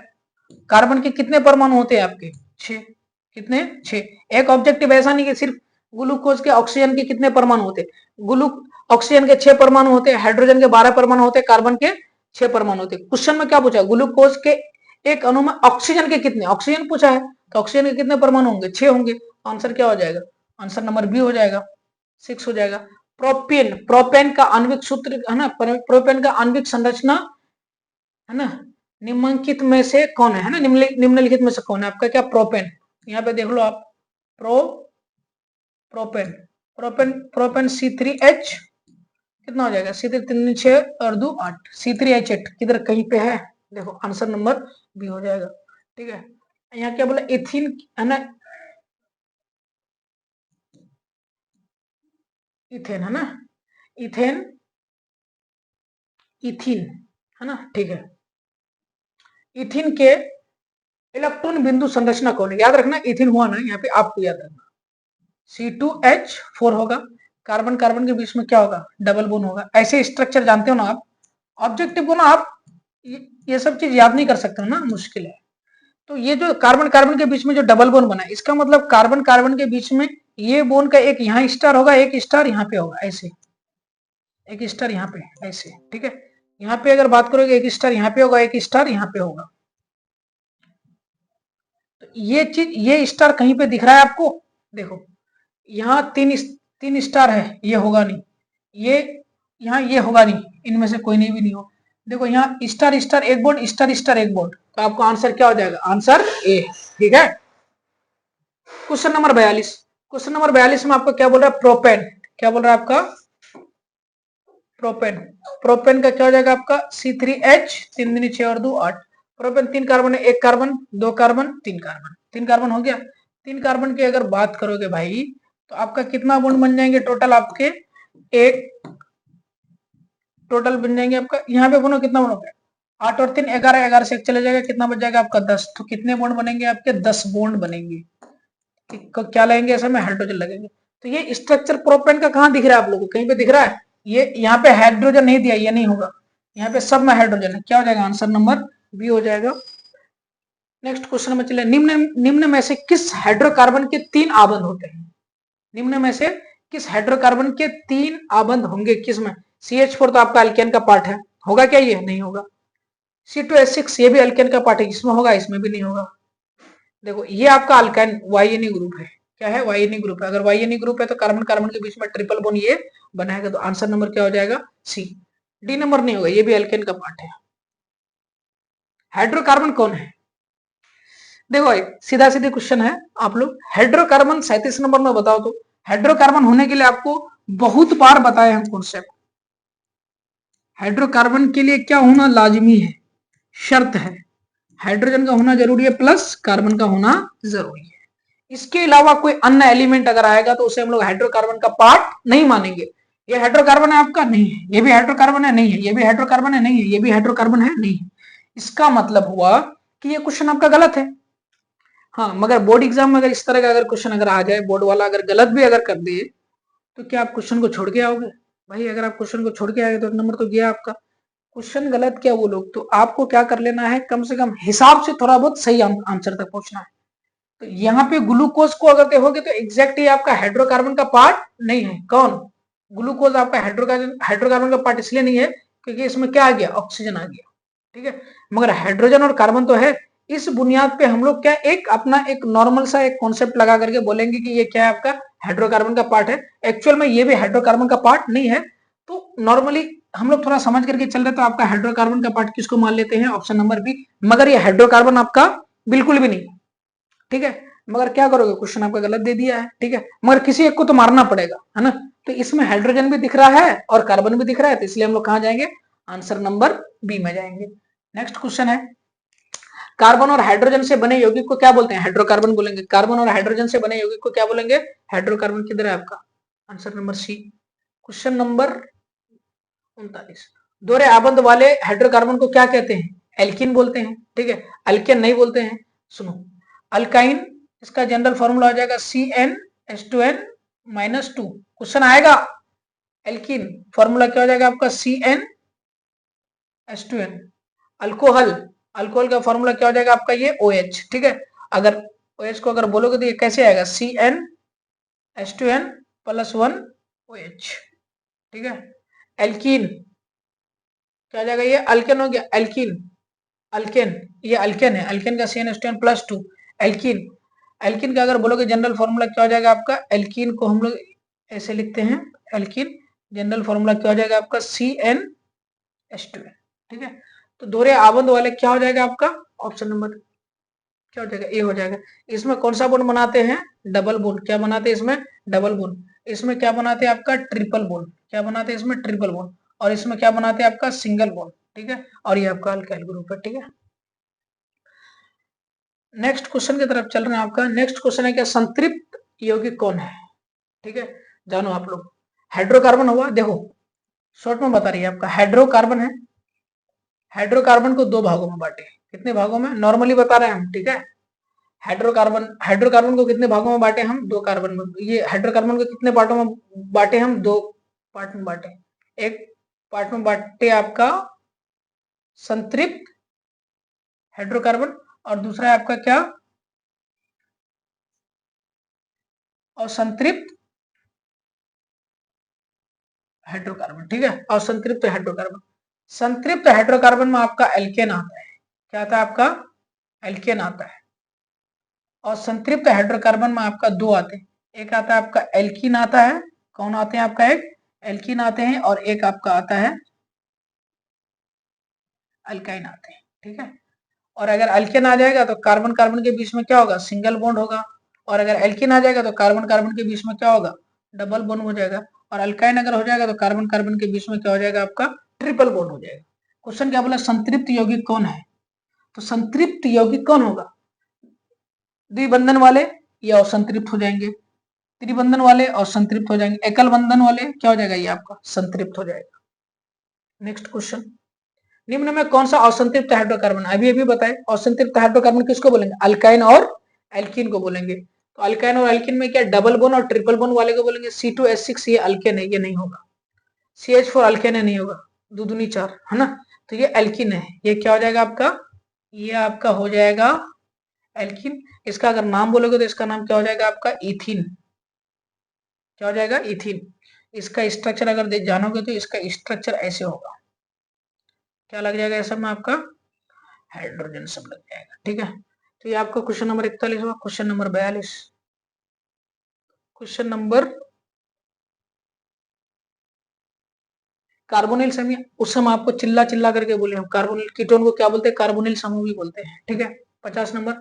कार्बन के कितने परमाणु होते हैं आपके, 6। कितने, 6। एक ऑब्जेक्टिव ऐसा नहीं कि सिर्फ ग्लूकोज के ऑक्सीजन के कितने परमाणु होते, ऑक्सीजन के 6 परमाणु होते हैं, हाइड्रोजन के 12 परमाणु होते हैं, कार्बन के 6 परमाणु होते हैं। क्वेश्चन में क्या पूछा, ग्लूकोज के एक अणु में ऑक्सीजन के कितने, ऑक्सीजन पूछा है, तो ऑक्सीजन के कितने परमाणु होंगे, 6 होंगे। आंसर क्या हो जाएगा, आंसर नंबर बी हो जाएगा, 6 हो जाएगा। प्रोपेन, प्रोपेन का आणविक सूत्र है ना, प्रोपेन का आणविक संरचना है ना, निम्नलिखित में से कौन है ना, निम्नलिखित में से कौन है आपका क्या, प्रोपेन। यहाँ पे देख लो आप, प्रोपेन प्रोपेन प्रोपेन C3H कितना हो जाएगा, C3 3 6 और 2 8, C3H8 किधर कहीं पे है, देखो आंसर नंबर बी हो जाएगा, ठीक है। यहाँ क्या बोला, इथिन है ना, इथेन है ना, इथेन इथिन है ना, ठीक है। इथिन के इलेक्ट्रॉन बिंदु संरचना कौन है, याद रखना, इथिन हुआ ना यहाँ पे, आपको याद रखना C2H4 होगा, कार्बन कार्बन के बीच में क्या होगा, डबल बॉन्ड होगा। ऐसे स्ट्रक्चर जानते हो ना आप, ऑब्जेक्टिव को ना आप ये सब चीज याद नहीं कर सकते हो ना, मुश्किल है। तो ये जो कार्बन कार्बन के बीच में जो डबल बॉन्ड बना है, इसका मतलब कार्बन कार्बन के बीच में ये बॉन्ड का एक यहाँ स्टार होगा, एक स्टार यहाँ पे होगा, ऐसे एक स्टार यहाँ पे ऐसे, ठीक है। यहाँ पे अगर बात करोगे, एक स्टार यहाँ पे होगा, एक स्टार यहाँ पे होगा। तो ये चीज, ये स्टार कहीं पे दिख रहा है आपको, देखो यहाँ तीन स्टार है, ये होगा नहीं, ये यहाँ ये होगा नहीं, इनमें से कोई नहीं भी नहीं हो। देखो यहाँ स्टार स्टार एक बॉन्ड, स्टार स्टार एक बॉन्ड, तो आपको आंसर क्या हो जाएगा, आंसर ए, ठीक है। क्वेश्चन नंबर 42, क्वेश्चन नंबर 42 में आपको क्या बोल रहा है, प्रोपेन, क्या बोल रहा है आपका, प्रोपेन। प्रोपेन का क्या हो जाएगा आपका, C3H 3 दूनी 6 और 2 8। प्रोपेन 3 कार्बन है, 1 कार्बन 2 कार्बन 3 कार्बन, 3 कार्बन हो गया। 3 कार्बन की अगर बात करोगे भाई, तो आपका कितना बॉन्ड बन जाएंगे टोटल आपके, एक टोटल बन जाएंगे आपका, यहाँ पे बोलो कितना बॉन्ड हो गया, 8 और 3 11, 11 से 1 चले जाएगा, कितना बच जाएगा आपका 10। तो कितने बॉन्ड बनेंगे आपके, 10 बॉन्ड बनेंगे। क्या लगेंगे ऐसे में, हाइड्रोजन लगेंगे। तो ये स्ट्रक्चर प्रोपेन का कहाँ दिख रहा है आप लोगों को, कहीं पे दिख रहा है, ये यहाँ पे हाइड्रोजन नहीं दिया, ये नहीं होगा, यहाँ पे सब में हाइड्रोजन है, क्या हो जाएगा, आंसर नंबर बी हो जाएगा। नेक्स्ट क्वेश्चन में चले, निम्न में से किस हाइड्रोकार्बन के 3 आबंध होते हैं, निम्न में से किस हाइड्रोकार्बन के 3 आबंध होंगे, किसमें, CH4 तो आपका अल्केन का पार्ट है, होगा क्या, ये नहीं होगा। C2H6 ये भी अल्केन का पार्ट है, इसमें होगा, इसमें भी नहीं होगा। देखो ये आपका अल्काइन वाइएनी ग्रुप है, क्या है, वाइएनी ग्रुप है। अगर वाइएनी ग्रुप है तो कार्बन कार्बन के बीच में ट्रिपल बॉन्ड ये बनाएगा, तो आंसर नंबर क्या हो जाएगा, सी। डी नंबर नहीं होगा, ये भी अल्केन का पार्ट है। हाइड्रोकार्बन कौन है, देखो सीधा सीधे क्वेश्चन है, आप लोग हाइड्रोकार्बन 37 नंबर में बताओ तो। हाइड्रोकार्बन होने के लिए आपको बहुत बार बताए हैं कॉन्सेप्ट, हाइड्रोकार्बन के लिए क्या होना लाजमी है, शर्त है, हाइड्रोजन का होना जरूरी है प्लस कार्बन का होना जरूरी है। इसके अलावा कोई अन्य एलिमेंट अगर आएगा तो उसे हम लोग हाइड्रोकार्बन का पार्ट नहीं मानेंगे। ये हाइड्रोकार्बन है आपका, नहीं है, ये भी हाइड्रोकार्बन है, नहीं है, ये भी हाइड्रोकार्बन है, नहीं है, ये भी हाइड्रोकार्बन है, नहीं है। इसका मतलब हुआ कि ये क्वेश्चन आपका गलत है। हाँ, मगर बोर्ड एग्जाम में अगर इस तरह का अगर क्वेश्चन अगर आ जाए, बोर्ड वाला अगर गलत भी अगर कर दे, तो क्या आप क्वेश्चन को छोड़ के आओगे भाई, अगर आप क्वेश्चन को छोड़ के आए तो एक नंबर तो गया आपका। क्वेश्चन गलत क्या वो लोग, तो आपको क्या कर लेना है, कम से कम हिसाब से थोड़ा बहुत सही आंसर तक पहुंचना है। तो यहाँ पे ग्लूकोज को अगर देखोगे तो एग्जैक्ट ये आपका हाइड्रोकार्बन का पार्ट नहीं है, कौन, ग्लूकोज आपका हाइड्रोकार्बन का पार्ट इसलिए नहीं है क्योंकि इसमें क्या आ गया, ऑक्सीजन आ गया, ठीक है। मगर हाइड्रोजन और कार्बन तो है। इस बुनियाद पे हम लोग क्या एक अपना एक नॉर्मल सा एक कॉन्सेप्ट लगा करके बोलेंगे कि ये क्या है आपका हाइड्रोकार्बन का पार्ट है। एक्चुअल में ये भी हाइड्रोकार्बन का पार्ट नहीं है। तो नॉर्मली हम लोग थोड़ा समझ करके चल रहे तो आपका हाइड्रोकार्बन का पार्ट किसको मान लेते हैं, ऑप्शन नंबर बी। मगर ये हाइड्रोकार्बन आपका बिल्कुल भी नहीं, ठीक है। मगर क्या करोगे, क्वेश्चन आपका गलत दे दिया है, ठीक है। मगर किसी एक को तो मारना पड़ेगा, है ना। तो इसमें हाइड्रोजन भी दिख रहा है और कार्बन भी दिख रहा है, तो इसलिए हम लोग कहां जाएंगे, आंसर नंबर बी में जाएंगे। नेक्स्ट क्वेश्चन है, कार्बन और हाइड्रोजन से बने यौगिक को क्या बोलते हैं, हाइड्रोकार्बन बोलेंगे। कार्बन और हाइड्रोजन से बने यौगिक को क्या बोलेंगे, हाइड्रोकार्बन। किधर है आपका answer number C. Question number 39, दोहरे आबंध वाले हाइड्रोकार्बन को क्या कहते हैं, एल्किन बोलते हैं, ठीक है। अल्केन नहीं बोलते हैं। सुनो, अल्काइन, इसका जनरल फॉर्मूला हो जाएगा CnH2n-2। क्वेश्चन आएगा, एल्किन फॉर्मूला क्या हो जाएगा आपका CnH2n। अल्कोहल, अल्कोहल का फॉर्मूला क्या हो जाएगा आपका ये OH, ठीक है। अगर OH को अगर बोलोगे तो ये कैसे आएगा, CnH2n+1OH, ठीक है। एल्कीन क्या हो जाएगा, ये अल्केन हो गया, एल्कीन, अल्केन, ये अल्केन है, अल्केन का CnH2n+2 एल्कीन। एल्कीन का अगर बोलोगे जनरल फॉर्मूला क्या हो जाएगा आपका, एल्कीन को हम लोग ऐसे लिखते हैं, एल्कीन जनरल फॉर्मूला क्या हो जाएगा आपका CnH2n, ठीक है। तो दोहरे आबंध वाले क्या हो जाएगा आपका, ऑप्शन नंबर क्या हो जाएगा, ए हो जाएगा। इसमें कौन सा बॉन्ड बनाते हैं, डबल बॉन्ड। क्या बनाते हैं इसमें, डबल बॉन्ड। इसमें क्या बनाते हैं आपका, ट्रिपल बॉन्ड। क्या बनाते हैं इसमें, ट्रिपल बॉन्ड। और इसमें क्या बनाते हैं आपका, सिंगल बॉन्ड, ठीक है। और ये आपका अल्काइल ग्रुप है, ठीक है। नेक्स्ट क्वेश्चन की तरफ चल रहे हैं आपका। नेक्स्ट क्वेश्चन है क्या, संतृप्त यौगिक कौन है, ठीक है। जानो आप लोग, हाइड्रोकार्बन हुआ, देखो शॉर्ट में बता रही है आपका, हाइड्रोकार्बन है। हाइड्रोकार्बन को दो भागों में बांटे, कितने भागों में, नॉर्मली बता रहे हैं हम, ठीक है। हाइड्रोकार्बन को कितने भागों में बांटे हम, दो कार्बन में। ये हाइड्रोकार्बन को कितने पार्टों में बांटे हम, दो पार्ट में बांटे। एक पार्ट में बांटे आपका संतृप्त हाइड्रोकार्बन, और दूसरा है आपका क्या, असंतृप्त हाइड्रोकार्बन, ठीक है। असंतृप्त हाइड्रोकार्बन, संतृप्त हाइड्रोकार्बन में आपका एल्केन आता है। क्या आता है आपका, एल्केन आता है। और संतृप्त हाइड्रोकार्बन में आपका दो आते हैं, एक आता है आपका एल्कीन आता है। कौन आते हैं आपका, एक एल्कीन आते हैं और एक आपका आता है अल्काइन आते हैं, ठीक है। और अगर अल्केन आ जाएगा तो कार्बन कार्बन के बीच में क्या होगा, सिंगल बॉन्ड होगा। और अगर एल्कीन आ जाएगा तो कार्बन कार्बन के बीच में क्या होगा, डबल बॉन्ड हो जाएगा। और अल्काइन अगर हो जाएगा तो कार्बन कार्बन के बीच में क्या हो जाएगा आपका, ट्रिपल बॉन्ड हो जाएगा। क्वेश्चन क्या बोला, संतृप्त यौगिक कौन है। तो संतृप्त यौगिक कौन होगा, द्विबंधन वाले या असंतृप्त हो जाएंगे, त्रिबंधन वाले और संतृप्त हो जाएंगे, एकल बंधन वाले क्या हो जाएगा, ये आपका संतृप्त हो जाएगा। नेक्स्ट क्वेश्चन, निम्न में कौन सा असंतृप्त हाइड्रोकार्बन, अभी अभी बताए, असंतृप्त हाइड्रोकार्बन किसको बोलेंगे, अल्काइन और एल्कीन को बोलेंगे। तो अल्काइन और एल्कीन में क्या डबल बोन और ट्रिपल बोन वाले को बोलेंगे C2H6, ये अल्केन है, ये नहीं होगा। CH4 अल्केन है, नहीं होगा, दो दूनी चार, है ना। तो ये एल्कीन है, ये क्या हो जाएगा आपका, ये आपका हो जाएगा एल्कीन। इसका अगर नाम बोलोगे तो इसका नाम क्या हो जाएगा आपका, इथीन। क्या हो जाएगा, इथीन। इसका स्ट्रक्चर अगर जानोगे तो इसका स्ट्रक्चर ऐसे होगा, क्या लग जाएगा सब में आपका, हाइड्रोजन सब लग जाएगा, ठीक है। तो ये आपका क्वेश्चन नंबर 41 हुआ। Question number 42, question number carbonyl समूह, उस समय आपको चिल्ला चिल्ला करके बोले हम, कार्बोनिल कीटोन को क्या बोलते हैं, कार्बोनिल समूह भी बोलते हैं, ठीक है। 50 नंबर,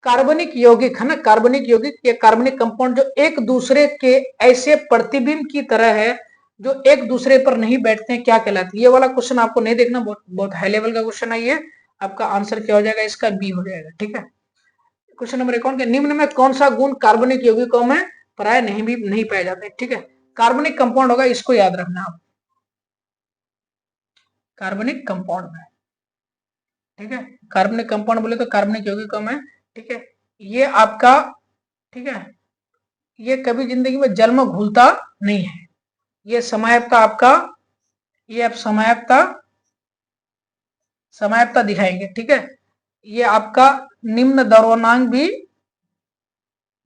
कार्बनिक यौगिक है ना, कार्बनिक यौगिक ये कार्बनिक कंपाउंड जो एक दूसरे के ऐसे प्रतिबिंब की तरह है जो एक दूसरे पर नहीं बैठते हैं, क्या कहलाते हैं। ये वाला क्वेश्चन आपको नहीं देखना, बहुत हाई लेवल का क्वेश्चन है ये। आपका आंसर क्या हो जाएगा, इसका बी हो जाएगा, ठीक है। क्वेश्चन नंबर 51 के निम्न में कौन सा गुण कार्बनिक यौगिकों में प्राय नहीं पाए जाते, ठीक है। कार्बनिक कंपाउंड होगा, इसको याद रखना आप, कार्बनिक कंपाउंड में, ठीक है। कार्बनिक कंपाउंड बोले तो कार्बनिक यौगिकों में, ठीक है। ये आपका, ठीक है, ये कभी जिंदगी में जल में घुलता नहीं है। ये समायत्ता आपका, ये आप समायत्ता दिखाएंगे, ठीक है। ये आपका निम्न द्रव्यमांक भी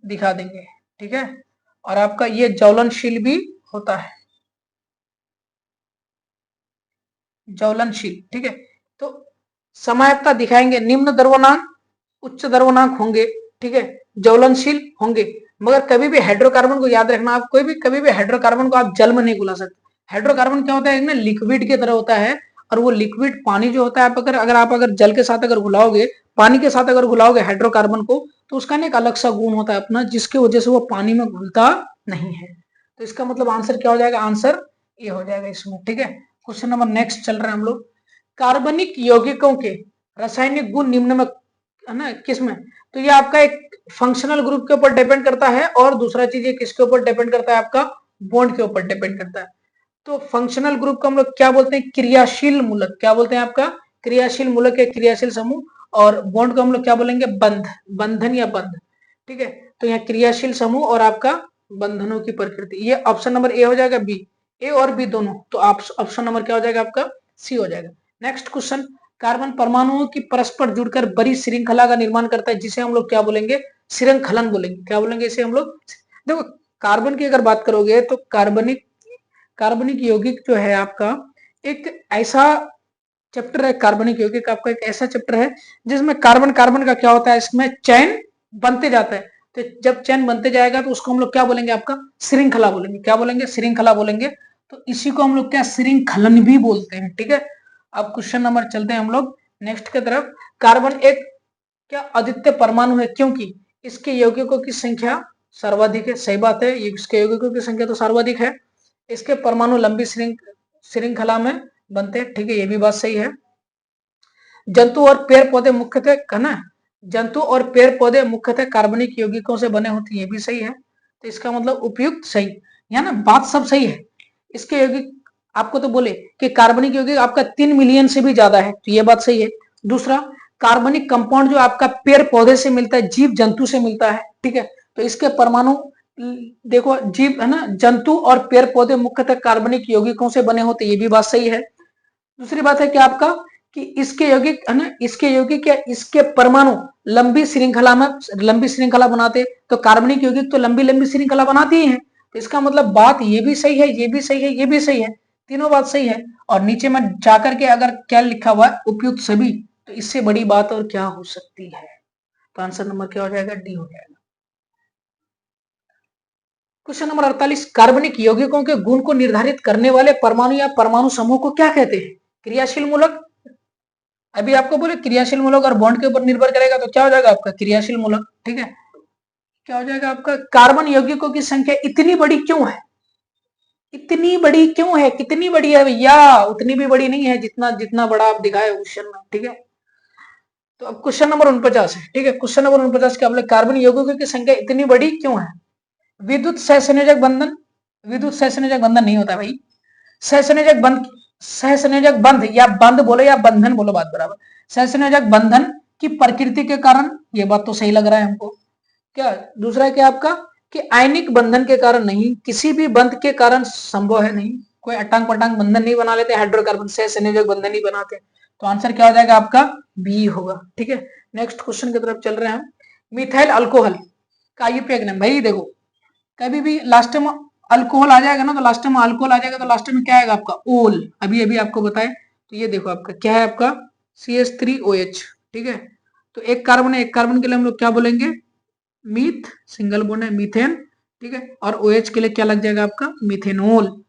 दिखा देंगे, ठीक है। और आपका ये ज्वलनशील भी होता है, ज्वलनशील, ठीक है। तो समायत्ता दिखाएंगे, निम्न द्रव्यमांक उच्च द्रव्यमांक होंगे, ठीक है, ज्वलनशील होंगे। मगर कभी भी हाइड्रोकार्बन को याद रखना, आप कोई भी कभी भी हाइड्रोकार्बन को आप जल में नहीं घुला सकते। हाइड्रोकार्बन क्या होता है, ना लिक्विड की तरह होता है, और वो लिक्विड पानी जो होता है, आप अगर जल के साथ अगर घुलाओगे, पानी के साथ अगर घुलाओगे हाइड्रोकार्बन को, तो उसका ना एक अलग सा गुण होता है अपना, जिसकी वजह से वो पानी में घुलता नहीं है। तो इसका मतलब आंसर क्या हो जाएगा, आंसर ये हो जाएगा इसमें। ठीक है, क्वेश्चन नंबर नेक्स्ट चल रहे हैं हम लोग। कार्बनिक यौगिकों के रासायनिक गुण निम्न में, है ना, किसमें? तो ये आपका एक फंक्शनल ग्रुप के ऊपर डिपेंड करता है, और दूसरा चीज ये किसके ऊपर डिपेंड करता है, आपका बॉन्ड के ऊपर डिपेंड करता है। तो फंक्शनल ग्रुप को हम लोग क्या बोलते हैं, क्रियाशील मूलक। क्या बोलते हैं आपका, क्रियाशील मूलक या क्रियाशील समूह। और बॉन्ड को हम लोग क्या बोलेंगे, बंध, बंधन या बंध। ठीक है, तो यहाँ क्रियाशील समूह और आपका बंधनों की प्रकृति। ये ऑप्शन नंबर ए हो जाएगा, बी, ए और बी दोनों। तो ऑप्शन नंबर क्या हो जाएगा आपका, सी हो जाएगा। नेक्स्ट क्वेश्चन, कार्बन परमाणुओं की परस्पर जुड़कर बड़ी श्रृंखला का निर्माण करता है, जिसे हम लोग क्या बोलेंगे, श्रृंखलन बोलेंगे। क्या बोलेंगे इसे हम लोग? देखो, कार्बन की अगर बात करोगे तो कार्बनिक यौगिक जो है आपका एक ऐसा चैप्टर है, कार्बनिक यौगिक आपका एक ऐसा चैप्टर है जिसमें कार्बन कार्बन का क्या होता है, इसमें चैन बनते जाता है। तो जब चैन बनते जाएगा तो उसको हम लोग क्या बोलेंगे, आपका श्रृंखला बोलेंगे। क्या बोलेंगे, श्रृंखला बोलेंगे। तो इसी को हम लोग क्या, श्रृंखलन भी बोलते हैं। ठीक है, अब क्वेश्चन नंबर चलते हैं हम लोग नेक्स्ट की तरफ। कार्बन एक क्या अद्वितीय परमाणु है, क्योंकि इसके यौगिकों की संख्या सर्वाधिक है। सही बात है, इसके यौगिकों की संख्या तो सर्वाधिक है। इसके परमाणु लंबी श्रृंखला में बनते हैं। ठीक है, ये भी बात सही है। जंतु और पेड़ पौधे मुख्यतः, है ना, जंतु और पेड़ पौधे मुख्यतः कार्बनिक यौगिकों से बने होते हैं। ये भी सही है। तो इसका मतलब उपयुक्त सही, या ना, बात सब सही है। इसके यौगिक आपको तो बोले कि कार्बनिक यौगिक आपका 3 मिलियन से भी ज्यादा है, तो ये बात सही है। दूसरा, कार्बनिक कंपाउंड जो आपका पेड़ पौधे से मिलता है, जीव जंतु से मिलता है। ठीक है, तो इसके परमाणु देखो, जीव, है ना, जंतु और पेड़ पौधे मुख्यतः कार्बनिक यौगिकों से बने होते, ये भी बात सही है। दूसरी बात है कि आपका कि इसके यौगिक, है ना, इसके यौगिक या इसके परमाणु लंबी श्रृंखला बनाते। तो कार्बनिक यौगिक तो लंबी लंबी श्रृंखला बनाती ही है। तो इसका मतलब बात ये भी सही है, ये भी सही है, ये भी सही है, तीनों बात सही है। और नीचे में जाकर के अगर क्या लिखा हुआ है, उपयुक्त सभी, तो इससे बड़ी बात और क्या हो सकती है। तो आंसर नंबर क्या हो जाएगा, डी हो जाएगा। क्वेश्चन नंबर 48, कार्बनिक यौगिकों के गुण को निर्धारित करने वाले परमाणु या परमाणु समूह को क्या कहते हैं? क्रियाशील मूलक। अभी आपको बोले क्रियाशील मूलक और बॉन्ड के ऊपर निर्भर करेगा, तो क्या हो जाएगा आपका, क्रियाशील मूलक। ठीक है, क्या हो जाएगा आपका, कार्बन यौगिकों की संख्या इतनी बड़ी क्यों है? इतनी बड़ी क्यों है, कितनी बड़ी है भैया? उतनी भी बड़ी नहीं है जितना जितना बड़ा आप दिखाए क्वेश्चन में। ठीक है, तो अब क्वेश्चन नंबर 49 है। ठीक है, क्वेश्चन नंबर 49 क्या बोले, कार्बन यौगिकों की संख्या इतनी बड़ी क्यों है? विद्युत सहसंयोजक बंधन, विद्युत सहसंयोजक बंधन नहीं होता भाई। सहसंयोजक बंध, सहसंयोजक बंध या बंध बोलो या बंधन बोलो, बात बराबर। सहसंयोजक बंधन की प्रकृति के कारण, ये बात तो सही लग रहा है हमको। क्या दूसरा, क्या आपका कि आयनिक बंधन के कारण नहीं, किसी भी बंध के कारण संभव है नहीं। कोई अटांग पटांग बंधन नहीं बना लेते हाइड्रोकार्बन, सहसंयोजक बंधन नहीं बनाते। तो आंसर क्या हो जाएगा आपका, बी होगा। ठीक है, नेक्स्ट क्वेश्चन की तरफ चल रहे हैं हम। मिथाइल अल्कोहल का आयुर्वेद नाम, भाई देखो, कभी भी लास्ट में अल्कोहल आ जाएगा ना, तो लास्ट में अल्कोहल आ जाएगा, तो लास्ट में क्या आएगा आपका, ओल। अभी अभी आपको बताए, तो ये देखो आपका क्या है, आपका CH3OH। ठीक है, तो एक कार्बन है, एक कार्बन के लिए हम लोग क्या बोलेंगे, मीथ, सिंगल बॉन्ड है, मीथेन। ठीक है, और OH के लिए क्या लग जाएगा आपका, मिथेनॉल।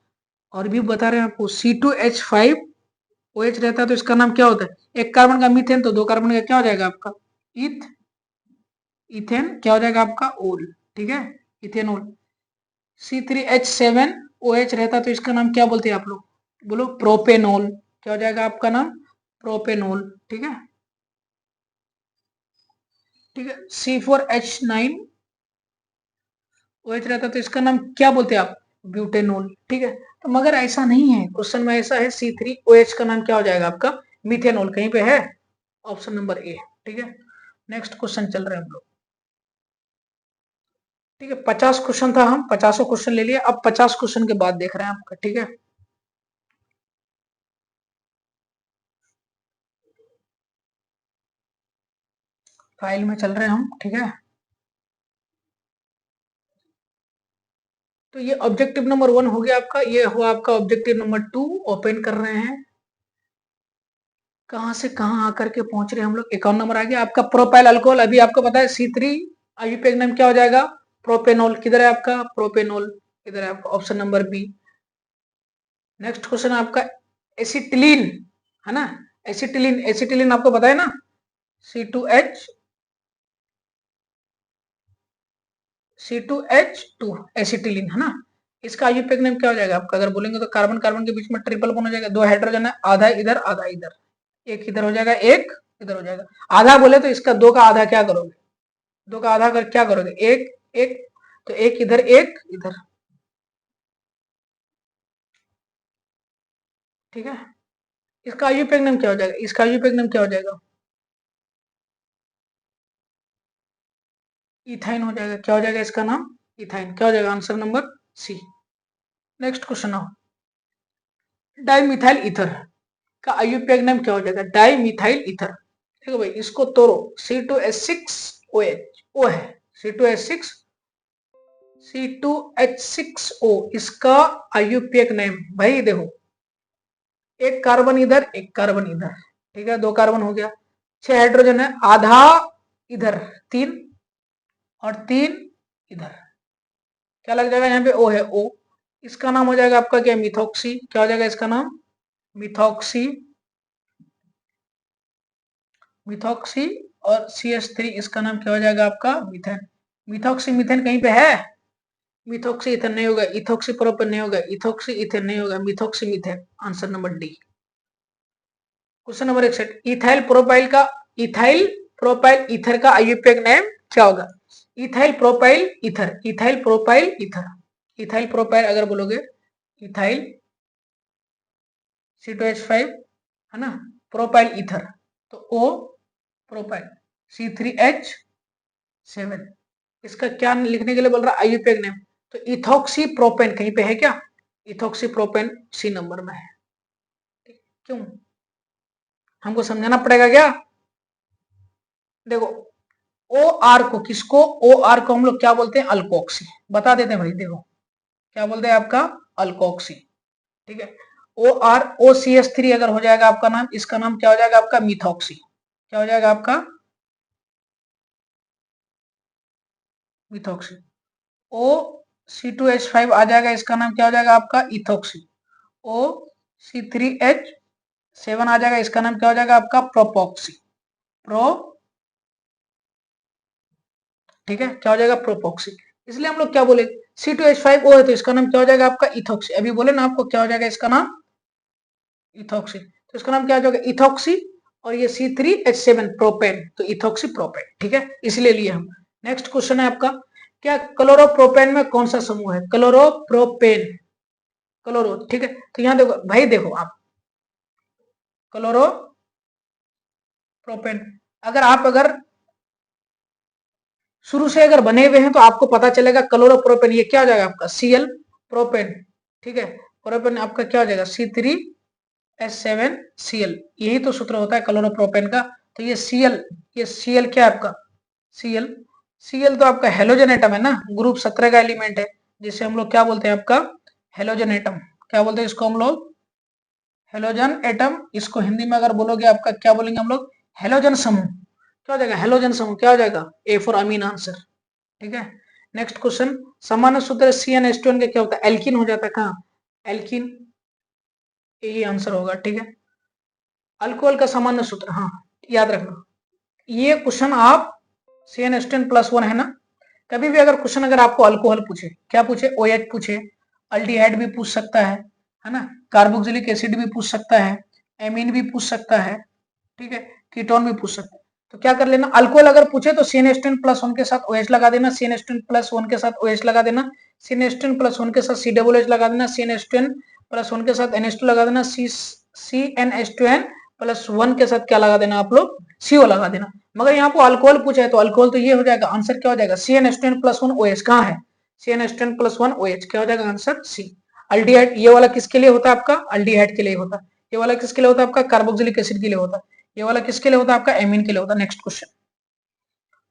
और भी बता रहे हैं आपको, C2H5OH रहता है, तो इसका नाम क्या होता है, एक कार्बन का मीथेन, तो दो कार्बन का क्या हो जाएगा आपका, इथ, इथेन, क्या हो जाएगा आपका, ओल। ठीक है, इथेनॉल। C3H7OH रहता, तो इसका नाम क्या बोलते हैं आप लोग, बोलो प्रोपेनॉल। क्या हो जाएगा आपका नाम, प्रोपेनॉल। ठीक है, ठीक है। C4H9OH रहता, तो इसका नाम क्या बोलते हैं आप, ब्यूटेनॉल। ठीक है, तो मगर ऐसा नहीं है, क्वेश्चन में ऐसा है, C3OH का नाम क्या हो जाएगा आपका, मिथेनॉल। कहीं पे है, ऑप्शन नंबर ए। ठीक है, नेक्स्ट क्वेश्चन चल रहे हैं हम लोग। ठीक है, 50 क्वेश्चन था, हम 50 क्वेश्चन ले लिए। अब 50 क्वेश्चन के बाद देख रहे हैं आपका। ठीक है, फाइल में चल रहे हैं हम। ठीक है, तो ये ऑब्जेक्टिव नंबर 1 हो गया आपका, ये हुआ आपका ऑब्जेक्टिव नंबर 2। ओपन कर रहे हैं, कहां से कहां आकर के पहुंच रहे हैं हम लोग। 51 नंबर आ गया आपका, प्रोपाइल अल्कोहल। अभी आपको पता है C3 आयुपेग नाम क्या हो जाएगा, प्रोपेनॉल। किधर है आपका प्रोपेनॉल, इधर है आपका option number B. Next question है आपका एसिटिलीन, है ना, एसिटिलीन, एसिटिलीन आपको पता है ना, C2H C2H2 एसिटिलीन, है ना। इसका आईयूपीएक नेम क्या हो जाएगा आपका, अगर बोलेंगे तो कार्बन कार्बन के बीच में ट्रिपल बॉन्ड हो जाएगा, दो हाइड्रोजन है, आधा इधर आधा इधर, एक इधर हो जाएगा एक इधर हो जाएगा। आधा बोले तो इसका दो का आधा क्या करोगे, दो का आधा कर क्या करोगे, एक एक, तो एक इधर एक इधर, ठीक है। इसका आईयूपीएक नेम क्या हो जाएगा, इसका आईयूपीएक नेम क्या हो जाएगा, इथाइन हो जाएगा। क्या हो जाएगा इसका नाम, इथाइन। क्या हो जाएगा, answer number C. Next question आओ, डाइमिथाइल ईथर का आईयूपीएक नेम क्या हो जाएगा, डाइमिथाइल ईथर। देखो भाई इसको तोड़ो, C2H6OH ओ है, C2H6 C2H6O, इसका आईयूपीएक नेम भाई देखो, एक कार्बन इधर एक कार्बन इधर, ठीक है, दो कार्बन हो गया, 6 हाइड्रोजन है, आधा इधर 3 और 3 इधर, क्या लग जाएगा यहाँ पे, O है, O। इसका नाम हो जाएगा आपका क्या, मिथॉक्सी। क्या हो जाएगा इसका नाम, मिथॉक्सी, मिथॉक्सी। और CH3 इसका नाम क्या हो जाएगा आपका, मीथेन। मिथॉक्सी मीथेन कहीं पे है, मिथॉक्सी इथेन नहीं होगा, इथॉक्सी प्रोपेन नहीं होगा, इथॉक्सी इथेन नहीं होगा, methoxy methane, answer number D. Question number 61, ethyl propyl का, इथाइल प्रोपाइल ईथर का आईयूपीएक नेम क्या होगा, ethyl propyl ether, ethyl propyl ether, ethyl propyl अगर बोलोगे, इथाइल C2H5, है ना, प्रोपाइल ईथर, तो O प्रोपाइल, C3H7। इसका क्या लिखने के लिए बोल रहा है, आईयूपीएक नेम, तो इथॉक्सी प्रोपेन कहीं पे है क्या, इथॉक्सी प्रोपेन सी नंबर में है। क्यों, हमको समझाना पड़ेगा क्या, देखो ओ आर को, किसको, ओ आर को हम लोग क्या बोलते हैं, अल्कोक्सी, बता देते हैं भाई, देखो क्या बोलते हैं आपका, अल्कोक्सी, ठीक है। ओ आर, OCH3 अगर हो जाएगा आपका नाम, इसका नाम क्या हो जाएगा आपका, मिथॉक्सी। क्या हो जाएगा आपका, मिथॉक्सी। ओ C2H5 आ जाएगा, इसका नाम क्या हो जाएगा आपका, इथॉक्सी। ओ C3H7 आ जाएगा, इसका नाम क्या हो जाएगा आपका, प्रोपॉक्सी, प्रो, ठीक है, क्या हो जाएगा, प्रोपॉक्सी। इसलिए हम लोग क्या बोले, C2H5O है तो इसका नाम क्या हो जाएगा आपका, इथॉक्सी। अभी बोले ना आपको क्या हो जाएगा इसका नाम, इथॉक्सी, तो इसका नाम क्या हो जाएगा, इथॉक्सी। और ये C3H7 प्रोपेन, तो इथॉक्सी प्रोपेन, ठीक है, इसलिए लिए हम। नेक्स्ट क्वेश्चन है आपका, क्या क्लोरोप्रोपेन में कौन सा समूह है, क्लोरोप्रोपेन, क्लोरो, ठीक है। तो यहाँ देखो भाई, देखो आप क्लोरोप्रोपेन, अगर शुरू से अगर बने हुए हैं तो आपको पता चलेगा क्लोरोप्रोपेन, ये क्या हो जाएगा आपका, Cl प्रोपेन, ठीक है। प्रोपेन आपका क्या हो जाएगा, C3H7Cl, यही तो सूत्र होता है क्लोरोप्रोपेन का। तो ये Cl, ये Cl क्या है आपका, Cl, Cl तो आपका हेलोजन एटम है ना, ग्रुप 17 का एलिमेंट है, जिसे हम लोग क्या बोलते हैं आपका, हेलोजन एटम। क्या बोलते हैं इसको हम लोग, हेलोजन एटम। इसको हिंदी में अगर बोलोगे आपका क्या बोलेंगे हम लोग, हेलोजन समूह। क्या हो जाएगा, हेलोजन समूह, क्या हो जाएगा, ए फॉर अमीन आंसर, ठीक है। नेक्स्ट क्वेश्चन, सामान्य सूत्र CnH2n का क्या होता है, एल्किन हो जाता है, कहाँ, एल्किन, यही आंसर होगा, ठीक है। अल्कोहल का सामान्य सूत्र, हाँ याद रखना, ये क्वेश्चन आप CnH2n+1 है ना, कभी भी अगर क्वेश्चन अगर आपको अल्कोहल पूछे, क्या पूछे, OH पूछे, अल्डिहाइड भी पूछ सकता है ना, कार्बोक्सिलिक एसिड भी पूछ सकता है, एमीन भी पूछ सकता है, ठीक है, कीटोन भी पूछ सकता है। तो क्या कर लेना, अल्कोहल अगर पूछे तो CnH2n+1 के साथ OH लगा देना, CnH2n+1 के साथ OH लगा देना, CnH2n+1 के साथ COOH लगा देना, CnH2n+1 के साथ NH2 लगा देना, CnH2n+1 के साथ क्या लगा देना आप लोग, CO लगा देना। मगर यहाँ पर अल्कोहल पूछा है तो अल्कोहल तो ये हो जाएगा, आंसर क्या हो जाएगा, CnH2n+1 OH, कहाँ है, CnH2n+1 OH, क्या हो जाएगा आंसर सी। अल्डिहाइड, ये वाला किसके लिए होता है आपका, अल्डिहाइड के लिए होता है। ये वाला किसके लिए होता है आपका, कार्बोक्सिलिक एसिड के लिए होता है। ये वाला किसके लिए होता है आपका, एमीन के लिए होता है। नेक्स्ट क्वेश्चन,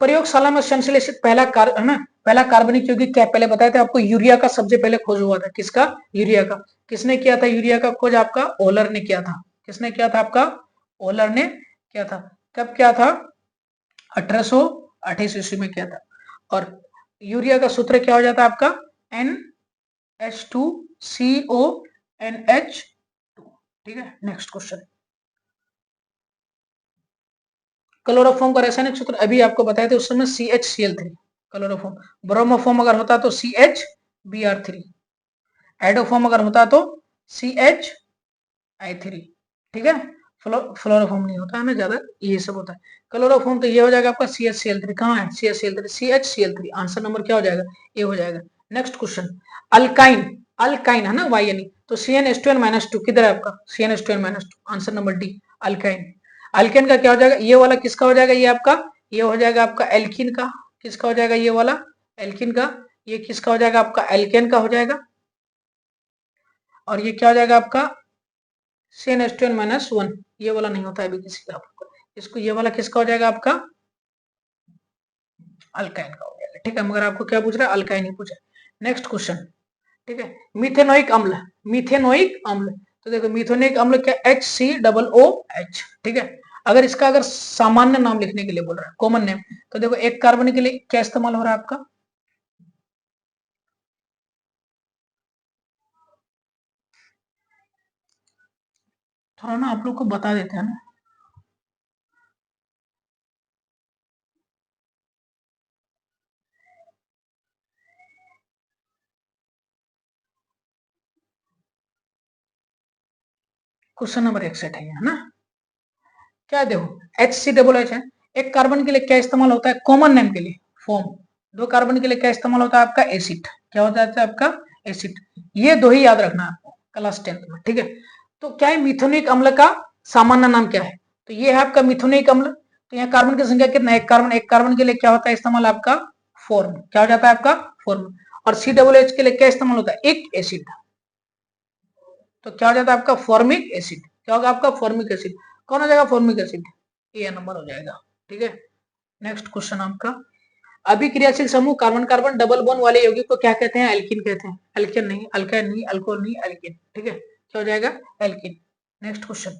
प्रयोगशाला में संश्लेषित पहला है ना, पहला कार्बनिक यौगिक क्या, पहले बताए थे आपको, यूरिया का सबसे पहले खोज हुआ था, किसका, यूरिया का। किसने किया था यूरिया का खोज, आपका ओलर ने किया था। किसने किया था आपका, ओलर ने किया था। कब किया था, 1828 ईस्वी में किया था। और यूरिया का सूत्र क्या हो जाता है आपका, NH2CO NH2। ठीक है, नेक्स्ट क्वेश्चन। क्लोरोफॉर्म का रासायनिक सूत्र अभी आपको बताए थे उस समय CHCl3 क्लोरोफॉर्म। ब्रोमोफॉर्म अगर होता तो CHBr3। एडोफॉर्म अगर होता तो CHI3। ठीक है, फ्लोरोफॉर्म नहीं होता है ना ज्यादा, ये सब होता है। क्लोरोफॉर्म तो ये हो जाएगा आपका CHCl3। कहाँ है CHCl3? CHCl3। आंसर नंबर क्या हो जाएगा? ये हो जाएगा। Next question. अल्काइन, अल्काइन है ना YN, तो CnH2n-2 किधर है आपका? CnH2n-2, answer number D, alkyne. Alkane का क्या हो जाएगा? ये वाला किसका हो जाएगा? ये आपका, ये हो जाएगा आपका एल्किन का। किसका हो जाएगा? ये वाला एल्किन का। ये किसका हो जाएगा? आपका एल्केन का हो जाएगा। और ये क्या हो जाएगा आपका? CnH2n-1। ये वाला नहीं होता है अभी किसी का, इसको ये वाला किसका हो जाएगा? आपका अल्काइन का हो जाएगा। ठीक है, मगर आपको क्या पूछ रहा है? अल्काइन ही पूछा। Next question. ठीक है, मिथेनोइक अम्ल, मिथेनोइक अम्ल, तो देखो मिथेनोइक अम्ल क्या? HCOOH। ठीक है, अगर इसका अगर सामान्य नाम लिखने के लिए बोल रहा है, कॉमन नेम, तो देखो एक कार्बन के लिए क्या इस्तेमाल हो रहा है आपका? थोड़ा ना आप लोग को बता देते हैं ना। क्वेश्चन नंबर 61 है ना? क्या देखो HCOOH है, एक कार्बन के लिए क्या इस्तेमाल होता है? कॉमन नेम के लिए फॉर्म। दो कार्बन के लिए क्या इस्तेमाल होता है आपका? एसिड। क्या होता है आपका? एसिड। ये दो ही याद रखना है आपको क्लास 10th में। ठीक है, तो क्या है मिथुनिक अम्ल का सामान्य नाम क्या है? तो ये है आपका मिथुनिक अम्ल। तो यहाँ कार्बन की संख्या कितना है? एक कार्बन। एक कार्बन के लिए क्या होता है इस्तेमाल आपका? फॉर्म। क्या हो जाता है आपका? फॉर्म। और COOH के लिए क्या इस्तेमाल होता है? एक एसिड। तो क्या हो जाता है आपका? Formic acid. क्या होगा आपका? Formic acid. कौन हो जाएगा? Formic acid. ए नंबर हो जाएगा। ठीक है, नेक्स्ट क्वेश्चन आपका। अभिक्रियाशील समूह कार्बन कार्बन डबल बॉन्ड वाले यौगिक को क्या कहते हैं? एल्किन कहते हैं। एल्केन नहीं, अल्काइन नहीं, अल्कोहल नहीं, एल्किन। ठीक है, क्या हो जाएगा? एल्किन। Next question.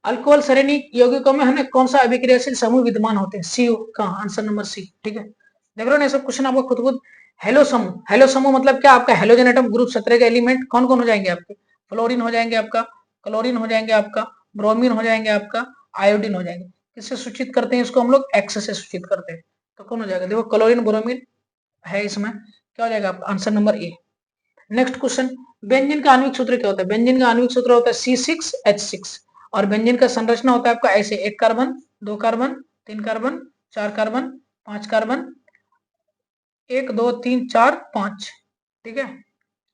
अल्कोहल सरणिक यौगिकों में हमें कौन सा अभिक्रियाशील समूह विद्यमान होते हैं? CO का, आंसर नंबर सी। ठीक है, देख रहे हो ना सब क्वेश्चन आपको खुद खुद। हेलो समूह, हेलो समूह मतलब क्या? आपका हेलोजन एटम ग्रुप 17 के एलिमेंट कौन कौन हो जाएंगे आपके? फ्लोरीन हो जाएंगे आपका, क्लोरीन हो जाएंगे आपका, ब्रोमीन हो जाएंगे आपका, आयोडीन हो जाएंगे। किससे सूचित करते हैं इसको हम लोग? एक्स से सूचित करते हैं। तो कौन हो जाएगा? देखो क्लोरीन ब्रोमीन है इसमें। क्या हो जाएगा आपका? Answer number A. Next question. Benzene का आणविक सूत्र क्या होता है? बेंजीन का आणविक सूत्र होता है C6H6। और बेंजीन का संरचना होता है आपका ऐसे: एक कार्बन, दो कार्बन, तीन कार्बन, चार कार्बन, पांच कार्बन, एक दो तीन चार पांच। ठीक है,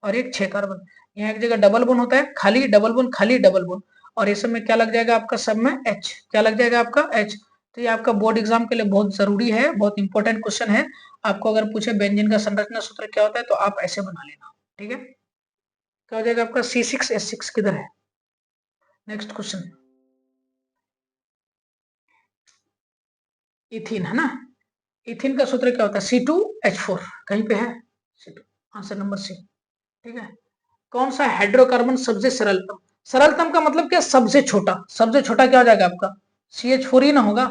और एक 6 कार्बन। यहाँ एक जगह डबल बोन होता है, खाली डबल बोन, खाली डबल बोन। और इस में क्या लग जाएगा आपका? सब में H। क्या लग जाएगा आपका? H। तो ये आपका बोर्ड एग्जाम के लिए बहुत जरूरी है, बहुत इंपॉर्टेंट क्वेश्चन है। आपको अगर पूछे बेंजीन का संरचना सूत्र क्या होता है तो आप ऐसे बना लेना। ठीक है, क्या हो जाएगा आपका? C6H6 किधर है? Next question. इथिन है ना? इथिन का सूत्र क्या होता है? C2H4। कहीं पे है C2, आंसर नंबर सी। ठीक है, कौन सा हाइड्रोकार्बन सबसे सरलतम? सरलतम का मतलब क्या? सबसे छोटा। सबसे छोटा क्या हो जाएगा आपका? CH4 ही ना होगा।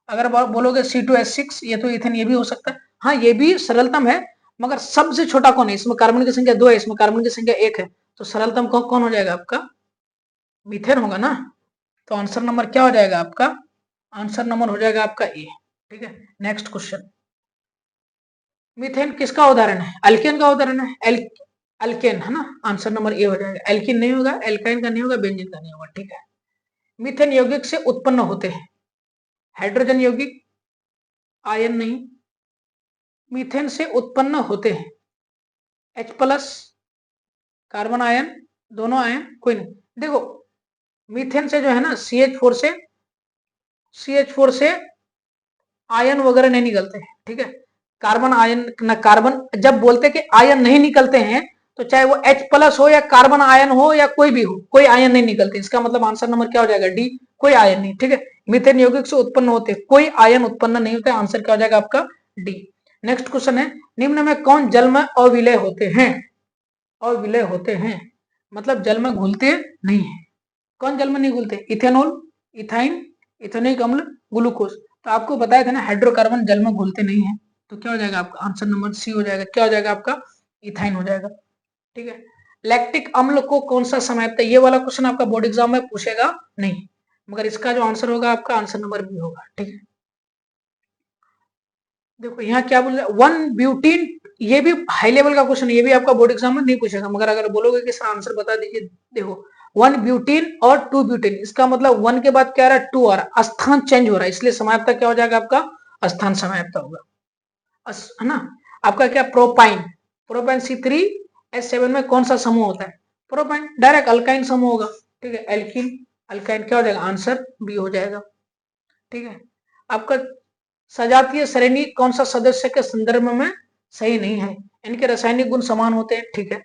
अगर आप बोलोगे C2H6, ये तो इथेन, ये भी हो सकता है। हाँ, ये भी सरलतम है, मगर सबसे छोटा कौन है? इसमें कार्बन की संख्या 2 है, इसमें कार्बन की संख्या 1 है, तो सरलतम कौन हो जाएगा आपका? मीथेन होगा ना। तो आंसर नंबर क्या हो जाएगा आपका? आंसर नंबर हो जाएगा आपका ए। ठीक है, नेक्स्ट क्वेश्चन। मीथेन किसका उदाहरण है? अल्केन का उदाहरण है। अल्केन है ना, आंसर नंबर ए हो जाएगा। एल्किन नहीं होगा, एल्काइन का नहीं होगा, बेंजीन का नहीं होगा। ठीक है, मीथेन यौगिक से उत्पन्न होते हैं हाइड्रोजन यौगिक, आयन नहीं। मीथेन से उत्पन्न होते हैं H+, कार्बन आयन, दोनों आयन, कोई नहीं। देखो मीथेन से जो है ना CH4 से आयन वगैरह नहीं निकलते हैं। ठीक है, कार्बन आयन न, कार्बन जब बोलते कि आयन नहीं निकलते हैं तो चाहे वो H+ हो या कार्बन आयन हो या कोई भी हो, कोई आयन नहीं निकलते। इसका मतलब आंसर नंबर क्या हो जाएगा? डी, कोई आयन नहीं। ठीक है, मीथेन यौगिक से उत्पन्न होते, कोई आयन उत्पन्न नहीं होते। आंसर क्या हो जाएगा आपका? डी। नेक्स्ट क्वेश्चन है, निम्न में कौन जल में अविलय होते हैं? अविलय होते हैं मतलब जल में घुलते नहीं है। कौन जल में नहीं घुलते? इथेनॉल, इथाइन, इथेनोइक अम्ल, ग्लूकोज। तो आपको बताया था ना हाइड्रोकार्बन जल में घुलते नहीं है। तो क्या हो जाएगा आपका? आंसर नंबर सी हो जाएगा। क्या हो जाएगा आपका? इथाइन हो जाएगा। ठीक है, लैक्टिक अम्ल को कौन सा समाप्त है, ये वाला क्वेश्चन आपका बोर्ड एग्जाम में पूछेगा नहीं, मगर इसका जो आंसर होगा आपका आंसर नंबर बी होगा। ठीक है, देखो यहाँ क्या बोल रहा है, वन ब्यूटीन, ये भी हाई लेवल का क्वेश्चन, ये भी आपका बोर्ड एग्जाम में नहीं पूछेगा, मगर अगर बोलोगे कि सर आंसर बता दीजिए, देखो वन ब्यूटीन और टू ब्यूटीन, इसका मतलब वन के बाद क्या आ रहा है, टू आ रहा है, स्थान चेंज हो रहा है, इसलिए समाप्ता क्या हो जाएगा आपका, स्थान समाप्ता होगा, है ना। आपका क्या, प्रोपाइन, प्रोपाइन C3H7 में कौन सा समूह होता है, प्रोपाइन, डायरेक्ट अल्काइन समूह होगा। ठीक है, एल्किन अल्काइन क्या हो जाएगा, आंसर बी हो जाएगा। ठीक है, आपका सजातीय श्रेणी कौन सा सदस्य के संदर्भ में सही नहीं है, इनके रासायनिक गुण समान होते हैं, ठीक है,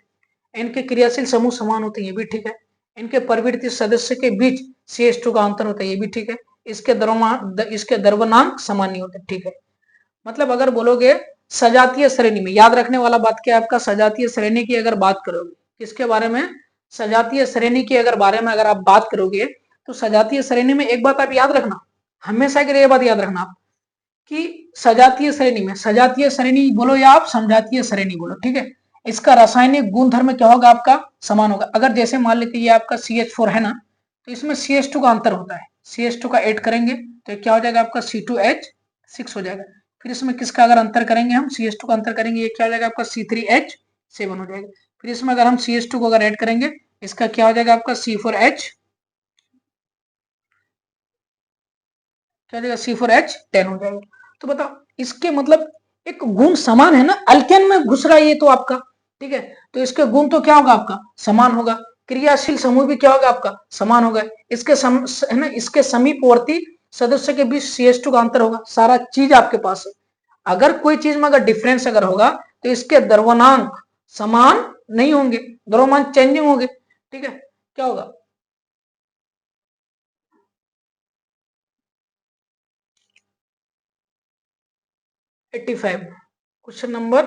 इनके क्रियाशील समूह समान होते हैं, ये भी ठीक है, इनके प्रवृत्ति सदस्य के बीच CH2 का अंतर होता है, ये भी ठीक है, इसके द्रव्यमांक समान नहीं होते, ठीक है। मतलब अगर बोलोगे सजातीय श्रेणी में, याद रखने वाला बात क्या है आपका, सजातीय श्रेणी की अगर बात करोगे, किसके बारे में, सजातीय श्रेणी के अगर बारे में अगर आप बात करोगे, तो सजातीय श्रेणी में एक बात आप याद रखना, हमेशा के लिए ये बात याद रखना आप, कि सजातीय श्रेणी में, सजातीय श्रेणी बोलो या आप समजातीय श्रेणी बोलो, ठीक है, इसका रासायनिक गुणधर्म क्या होगा आपका, समान होगा। अगर जैसे मान लेते ये आपका CH4 है ना, तो इसमें CH2 का अंतर होता है, CH2 का ऐड करेंगे तो क्या हो जाएगा आपका C2H6 हो जाएगा, फिर इसमें किसका अगर अंतर करेंगे हम, CH2 का अंतर करेंगे, ये क्या हो जाएगा आपका C3H7 हो जाएगा, फिर इसमें अगर हम CH2 को अगर ऐड करेंगे, इसका क्या हो जाएगा आपका C4H, क्या हो जाएगा C4H10 हो जाएगा। तो बताओ इसके मतलब एक गुण समान है ना, अल्केन में घुस रहा है ये तो आपका, ठीक है, तो इसके गुण तो क्या होगा आपका, समान होगा, क्रियाशील समूह भी क्या होगा आपका, समान होगा, इसके है ना, इसके समीपवर्ती सदस्य के बीच CH2 का अंतर होगा, सारा चीज आपके पास है। अगर कोई चीज में अगर डिफरेंस अगर होगा तो इसके द्रव्यमांक समान नहीं होंगे, द्रव्यमान चेंजिंग होंगे, ठीक है, क्या होगा, 85 क्वेश्चन नंबर,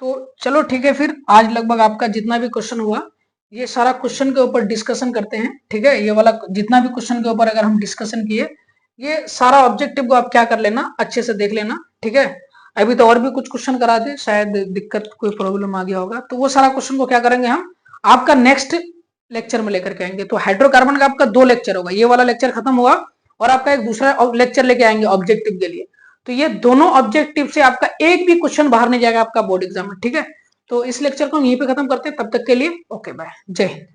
तो चलो ठीक है, फिर आज लगभग आपका जितना भी क्वेश्चन हुआ, ये सारा क्वेश्चन के ऊपर डिस्कशन करते हैं, ठीक है, ये वाला जितना भी क्वेश्चन के ऊपर अगर हम डिस्कशन किए, ये सारा ऑब्जेक्टिव को आप क्या कर लेना, अच्छे से देख लेना, ठीक है। अभी तो और भी कुछ क्वेश्चन करा दे, शायद दिक्कत कोई प्रॉब्लम आ गया होगा, तो वो सारा क्वेश्चन को क्या करेंगे हम आपका नेक्स्ट लेक्चर में लेकर के आएंगे। तो हाइड्रोकार्बन का आपका 2 लेक्चर होगा, ये वाला लेक्चर खत्म हुआ और आपका एक दूसरा लेक्चर लेके आएंगे ऑब्जेक्टिव के लिए, तो ये दोनों ऑब्जेक्टिव से आपका एक भी क्वेश्चन बाहर नहीं जाएगा आपका बोर्ड एग्जाम में, ठीक है। तो इस लेक्चर को हम यहीं पे खत्म करते हैं, तब तक के लिए ओके बाय, जय हिंद।